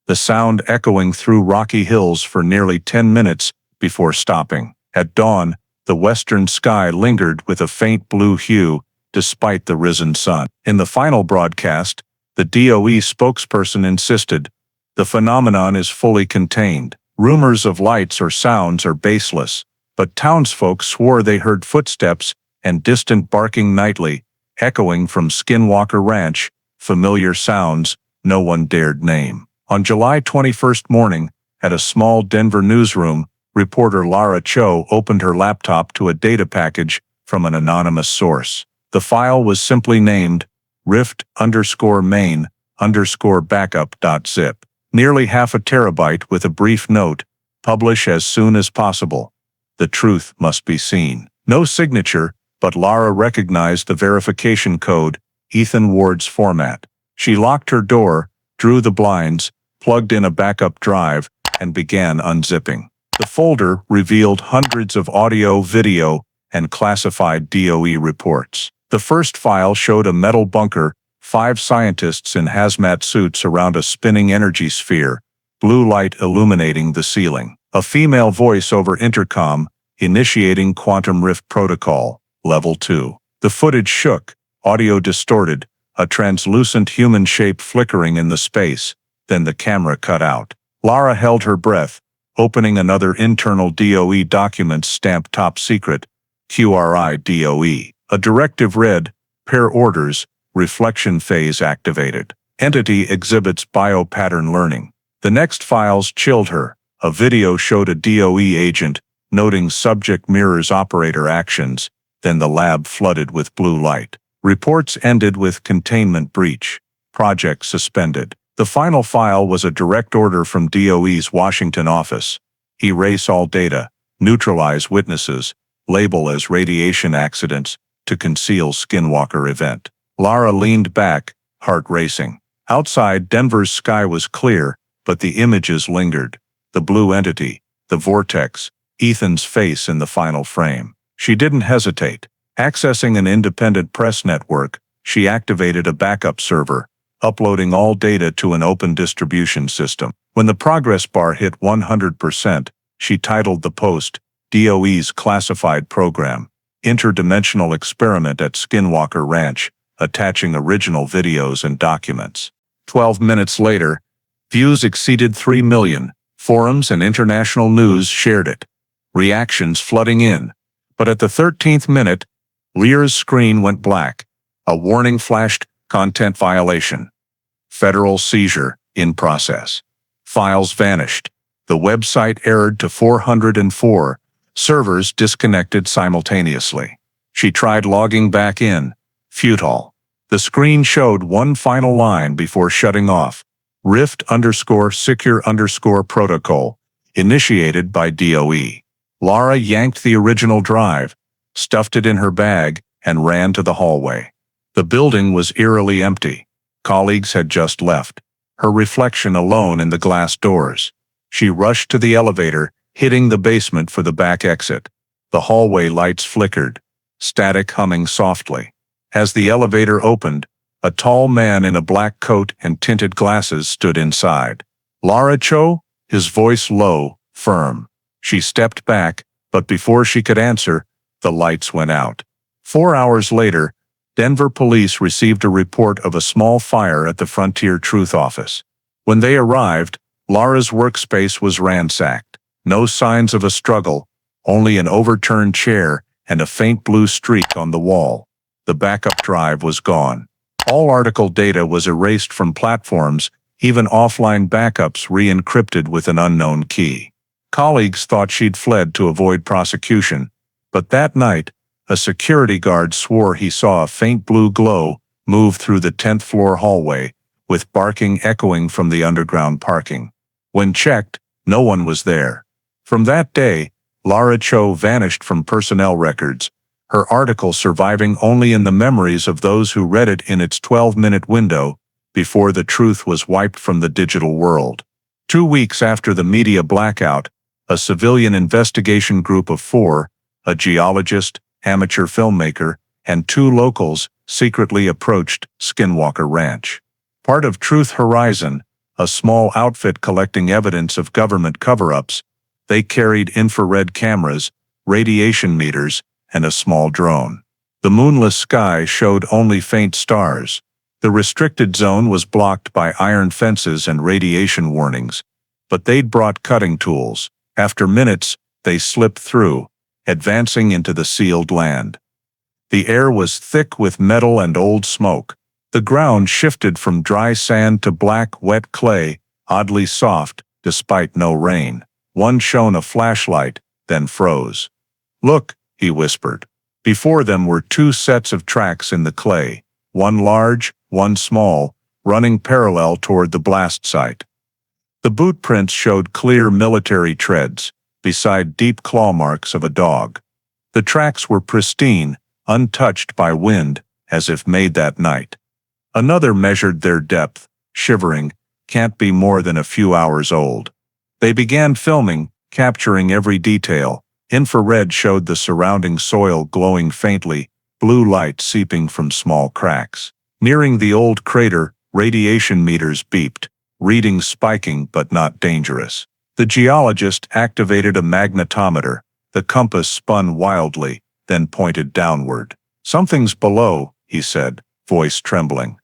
the sound echoing through rocky hills for nearly 10 minutes before stopping. At dawn, the western sky lingered with a faint blue hue, despite the risen sun. In the final broadcast, the DOE spokesperson insisted, "The phenomenon is fully contained. Rumors of lights or sounds are baseless," but townsfolk swore they heard footsteps and distant barking nightly, echoing from Skinwalker Ranch, familiar sounds no one dared name. On July 21st morning, at a small Denver newsroom, reporter Lara Cho opened her laptop to a data package from an anonymous source. The file was simply named rift_main_backup.zip. Nearly half a terabyte with a brief note, "Publish as soon as possible. The truth must be seen." No signature, but Lara recognized the verification code, Ethan Ward's format. She locked her door, drew the blinds, plugged in a backup drive, and began unzipping. The folder revealed hundreds of audio, video, and classified DOE reports. The first file showed a metal bunker, 5 scientists in hazmat suits around a spinning energy sphere, blue light illuminating the ceiling. A female voice over intercom, initiating quantum rift protocol, level 2. The footage shook, audio distorted, a translucent human shape flickering in the space, then the camera cut out. Lara held her breath, opening another internal DOE document stamped top secret, QRI DOE. A directive read, "Pair orders, reflection phase activated. Entity exhibits bio-pattern learning." The next files chilled her. A video showed a DOE agent, noting subject mirrors operator actions, then the lab flooded with blue light. Reports ended with containment breach. Project suspended. The final file was a direct order from DOE's Washington office. Erase all data, neutralize witnesses, label as radiation accidents, to conceal Skinwalker event. Lara leaned back, heart racing. Outside, Denver's sky was clear, but the images lingered. The blue entity, the vortex, Ethan's face in the final frame. She didn't hesitate. Accessing an independent press network, she activated a backup server, uploading all data to an open distribution system. When the progress bar hit 100%, she titled the post, "DOE's Classified Program, Interdimensional Experiment at Skinwalker Ranch," attaching original videos and documents. 12 minutes later, views exceeded 3 million. Forums and international news shared it. Reactions flooding in. But at the 13th minute, Lear's screen went black. A warning flashed, "Content violation. Federal seizure in process." Files vanished. The website errored to 404. Servers disconnected simultaneously. She tried logging back in. Futile. The screen showed one final line before shutting off. Rift_secure_protocol, initiated by DOE. Lara yanked the original drive, stuffed it in her bag, and ran to the hallway. The building was eerily empty. Colleagues had just left. Her reflection alone in the glass doors. She rushed to the elevator, hitting the basement for the back exit. The hallway lights flickered, static humming softly. As the elevator opened, a tall man in a black coat and tinted glasses stood inside. "Lara Cho?" His voice low, firm. She stepped back, but before she could answer, the lights went out. 4 hours later, Denver police received a report of a small fire at the Frontier Truth Office. When they arrived, Lara's workspace was ransacked. No signs of a struggle, only an overturned chair and a faint blue streak on the wall. The backup drive was gone. All article data was erased from platforms, even offline backups re-encrypted with an unknown key. Colleagues thought she'd fled to avoid prosecution, but that night, a security guard swore he saw a faint blue glow move through the 10th floor hallway, with barking echoing from the underground parking. When checked, no one was there. From that day, Lara Cho vanished from personnel records, her article surviving only in the memories of those who read it in its 12-minute window, before the truth was wiped from the digital world. 2 weeks after the media blackout, A civilian investigation group of 4, a geologist, amateur filmmaker, and 2 locals, secretly approached Skinwalker Ranch. Part of Truth Horizon, a small outfit collecting evidence of government cover-ups, they carried infrared cameras, radiation meters, and a small drone. The moonless sky showed only faint stars. The restricted zone was blocked by iron fences and radiation warnings, but they'd brought cutting tools. After minutes, they slipped through, advancing into the sealed land. The air was thick with metal and old smoke. The ground shifted from dry sand to black, wet clay, oddly soft, despite no rain. One shone a flashlight, then froze. "Look," he whispered. Before them were 2 sets of tracks in the clay, one large, one small, running parallel toward the blast site. The boot prints showed clear military treads, beside deep claw marks of a dog. The tracks were pristine, untouched by wind, as if made that night. Another measured their depth, shivering, "Can't be more than a few hours old." They began filming, capturing every detail. Infrared showed the surrounding soil glowing faintly, blue light seeping from small cracks. Nearing the old crater, radiation meters beeped, readings spiking but not dangerous. The geologist activated a magnetometer. The compass spun wildly, then pointed downward. "Something's below," he said, voice trembling.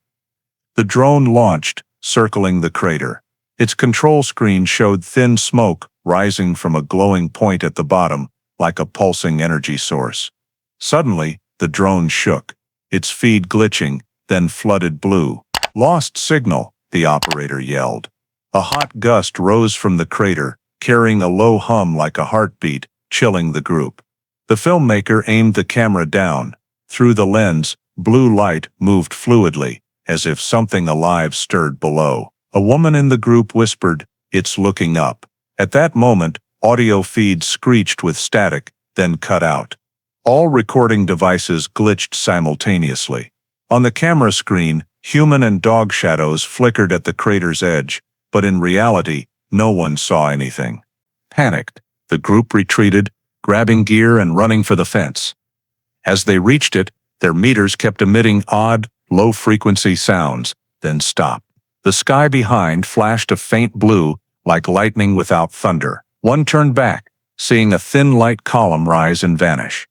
The drone launched, circling the crater. Its control screen showed thin smoke rising from a glowing point at the bottom, like a pulsing energy source. Suddenly, the drone shook, its feed glitching, then flooded blue. "Lost signal," the operator yelled. A hot gust rose from the crater, carrying a low hum like a heartbeat, chilling the group. The filmmaker aimed the camera down. Through the lens, blue light moved fluidly, as if something alive stirred below. A woman in the group whispered, "It's looking up." At that moment, audio feeds screeched with static, then cut out. All recording devices glitched simultaneously. On the camera screen, human and dog shadows flickered at the crater's edge, but in reality, no one saw anything. Panicked, the group retreated, grabbing gear and running for the fence. As they reached it, their meters kept emitting odd, low-frequency sounds, then stopped. The sky behind flashed a faint blue, like lightning without thunder. One turned back, seeing a thin light column rise and vanish.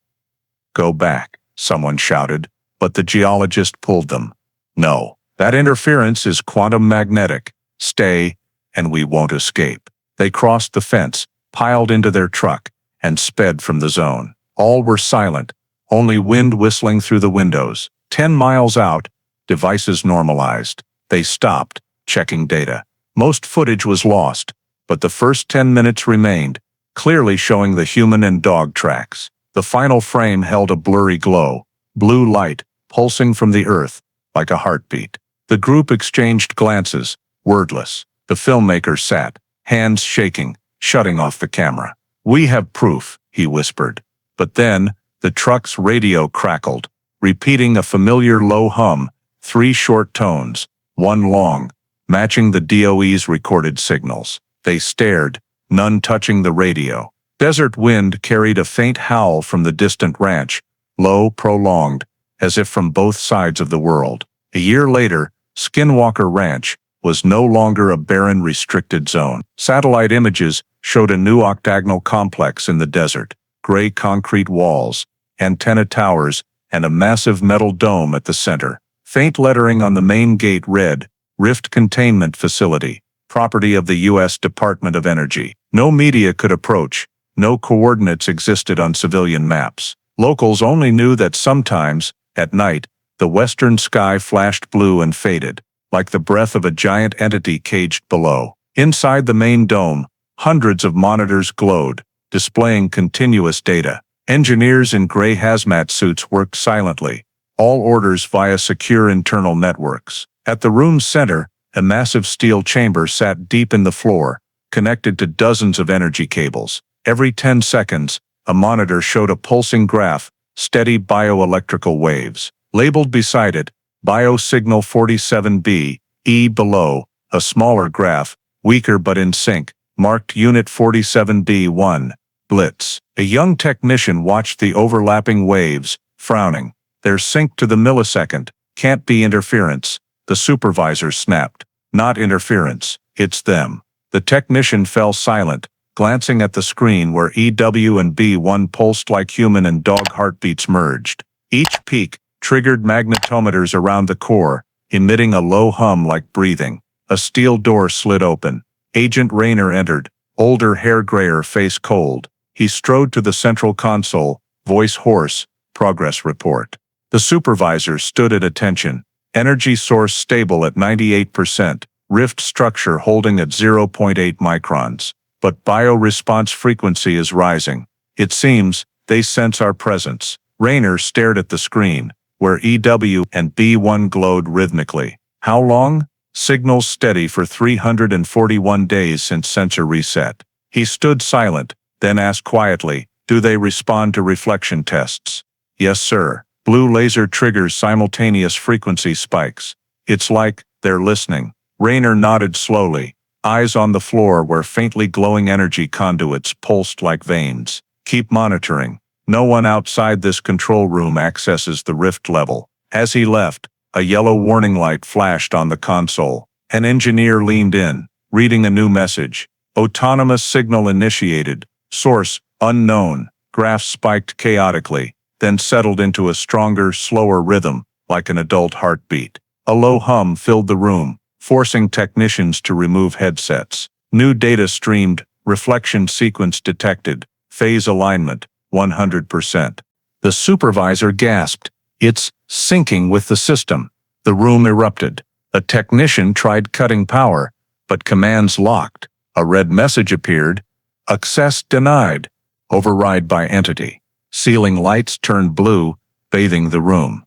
"Go back," someone shouted, but the geologist pulled them. "No, that interference is quantum magnetic. Stay, and we won't escape." They crossed the fence, piled into their truck, and sped from the zone. All were silent, only wind whistling through the windows. 10 miles out, devices normalized. They stopped, checking data. Most footage was lost, but the first 10 minutes remained, clearly showing the human and dog tracks. The final frame held a blurry glow, blue light, pulsing from the earth, like a heartbeat. The group exchanged glances, wordless. The filmmaker sat, hands shaking, shutting off the camera. "We have proof," he whispered. But then, the truck's radio crackled, repeating a familiar low hum, 3 short tones, one long, matching the DOE's recorded signals. They stared, none touching the radio. Desert wind carried a faint howl from the distant ranch, low, prolonged, as if from both sides of the world. A year later, Skinwalker Ranch was no longer a barren restricted zone. Satellite images showed a new octagonal complex in the desert, gray concrete walls, antenna towers, and a massive metal dome at the center. Faint lettering on the main gate read, "Rift Containment Facility, property of the U.S. Department of Energy." No media could approach, no coordinates existed on civilian maps. Locals only knew that sometimes, at night, the western sky flashed blue and faded, like the breath of a giant entity caged below. Inside the main dome, hundreds of monitors glowed, displaying continuous data. Engineers in gray hazmat suits worked silently, all orders via secure internal networks. At the room's center, a massive steel chamber sat deep in the floor, connected to dozens of energy cables. Every 10 seconds, a monitor showed a pulsing graph, steady bioelectrical waves. Labeled beside it, Biosignal 47B, E below, a smaller graph, weaker but in sync, marked Unit 47B1, Blitz. A young technician watched the overlapping waves, frowning. They're synced to the millisecond. Can't be interference. The supervisor snapped. Not interference. It's them. The technician fell silent, glancing at the screen where EW and B1 pulsed like human and dog heartbeats merged. Each peak triggered magnetometers around the core, emitting a low hum like breathing. A steel door slid open. Agent Rayner entered, older hair grayer, face cold. He strode to the central console, voice hoarse, progress report. The supervisor stood at attention. Energy source stable at 98%, rift structure holding at 0.8 microns. But bioresponse frequency is rising. It seems they sense our presence. Rayner stared at the screen, where EW and B1 glowed rhythmically. How long? Signals steady for 341 days since sensor reset. He stood silent, then asked quietly, do they respond to reflection tests? Yes, sir. Blue laser triggers simultaneous frequency spikes. It's like they're listening. Rayner nodded slowly, eyes on the floor where faintly glowing energy conduits pulsed like veins. Keep monitoring. No one outside this control room accesses the rift level. As he left, a yellow warning light flashed on the console. An engineer leaned in, reading a new message. Autonomous signal initiated. Source, unknown. Graphs spiked chaotically, then settled into a stronger, slower rhythm, like an adult heartbeat. A low hum filled the room, forcing technicians to remove headsets. New data streamed, reflection sequence detected, phase alignment, 100%. The supervisor gasped. It's syncing with the system. The room erupted. A technician tried cutting power, but commands locked. A red message appeared. Access denied. Override by entity. Ceiling lights turned blue, bathing the room.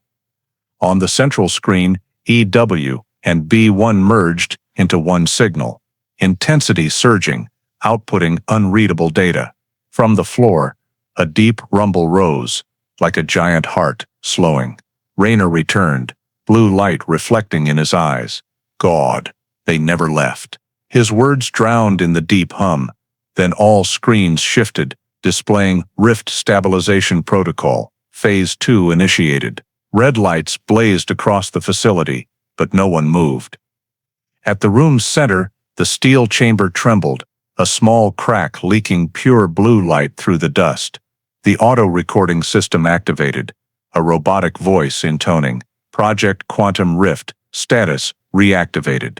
On the central screen, EW and B1 merged into one signal. Intensity surging, outputting unreadable data. From the floor, a deep rumble rose, like a giant heart, slowing. Rayner returned, blue light reflecting in his eyes. God, they never left. His words drowned in the deep hum. Then all screens shifted, displaying Rift Stabilization Protocol. Phase 2 initiated. Red lights blazed across the facility, but no one moved. At the room's center, the steel chamber trembled, a small crack leaking pure blue light through the dust. The auto-recording system activated, a robotic voice intoning, Project Quantum Rift, status reactivated.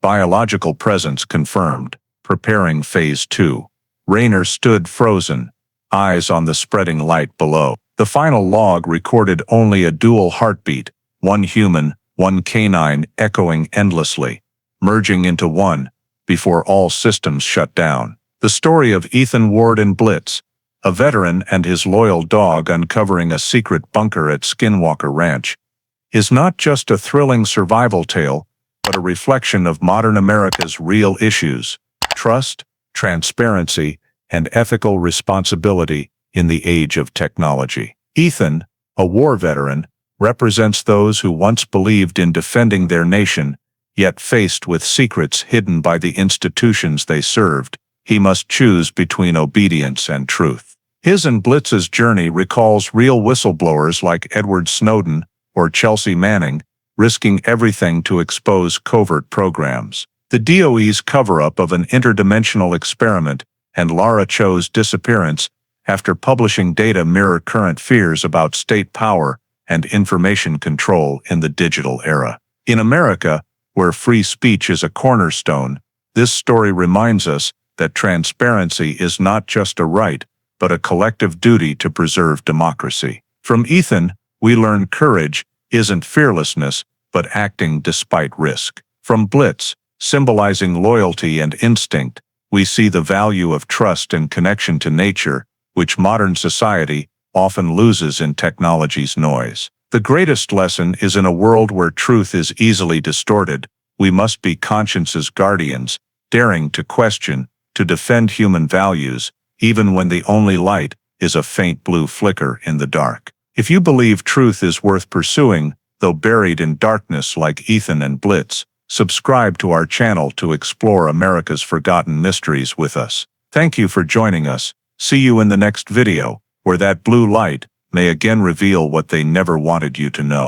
Biological presence confirmed, preparing Phase 2. Rayner stood frozen, eyes on the spreading light below. The final log recorded only a dual heartbeat, one human, one canine echoing endlessly, merging into one, before all systems shut down. The story of Ethan Ward and Blitz, a veteran and his loyal dog uncovering a secret bunker at Skinwalker Ranch, is not just a thrilling survival tale, but a reflection of modern America's real issues: trust, transparency, and ethical responsibility in the age of technology. Ethan, a war veteran, represents those who once believed in defending their nation, yet faced with secrets hidden by the institutions they served, he must choose between obedience and truth. His and Blitz's journey recalls real whistleblowers like Edward Snowden or Chelsea Manning, risking everything to expose covert programs. The DOE's cover-up of an interdimensional experiment and Lara Cho's disappearance after publishing data mirror current fears about state power and information control in the digital era. In America, where free speech is a cornerstone, this story reminds us that transparency is not just a right, but a collective duty to preserve democracy. From Ethan, we learn courage isn't fearlessness, but acting despite risk. From Blitz, symbolizing loyalty and instinct, we see the value of trust and connection to nature, which modern society often loses in technology's noise. The greatest lesson is in a world where truth is easily distorted, we must be conscience's guardians, daring to question, to defend human values, even when the only light is a faint blue flicker in the dark. If you believe truth is worth pursuing, though buried in darkness like Ethan and Blitz, Subscribe to our channel to explore America's forgotten mysteries with us. Thank you for joining us. See you in the next video, where that blue light may again reveal what they never wanted you to know.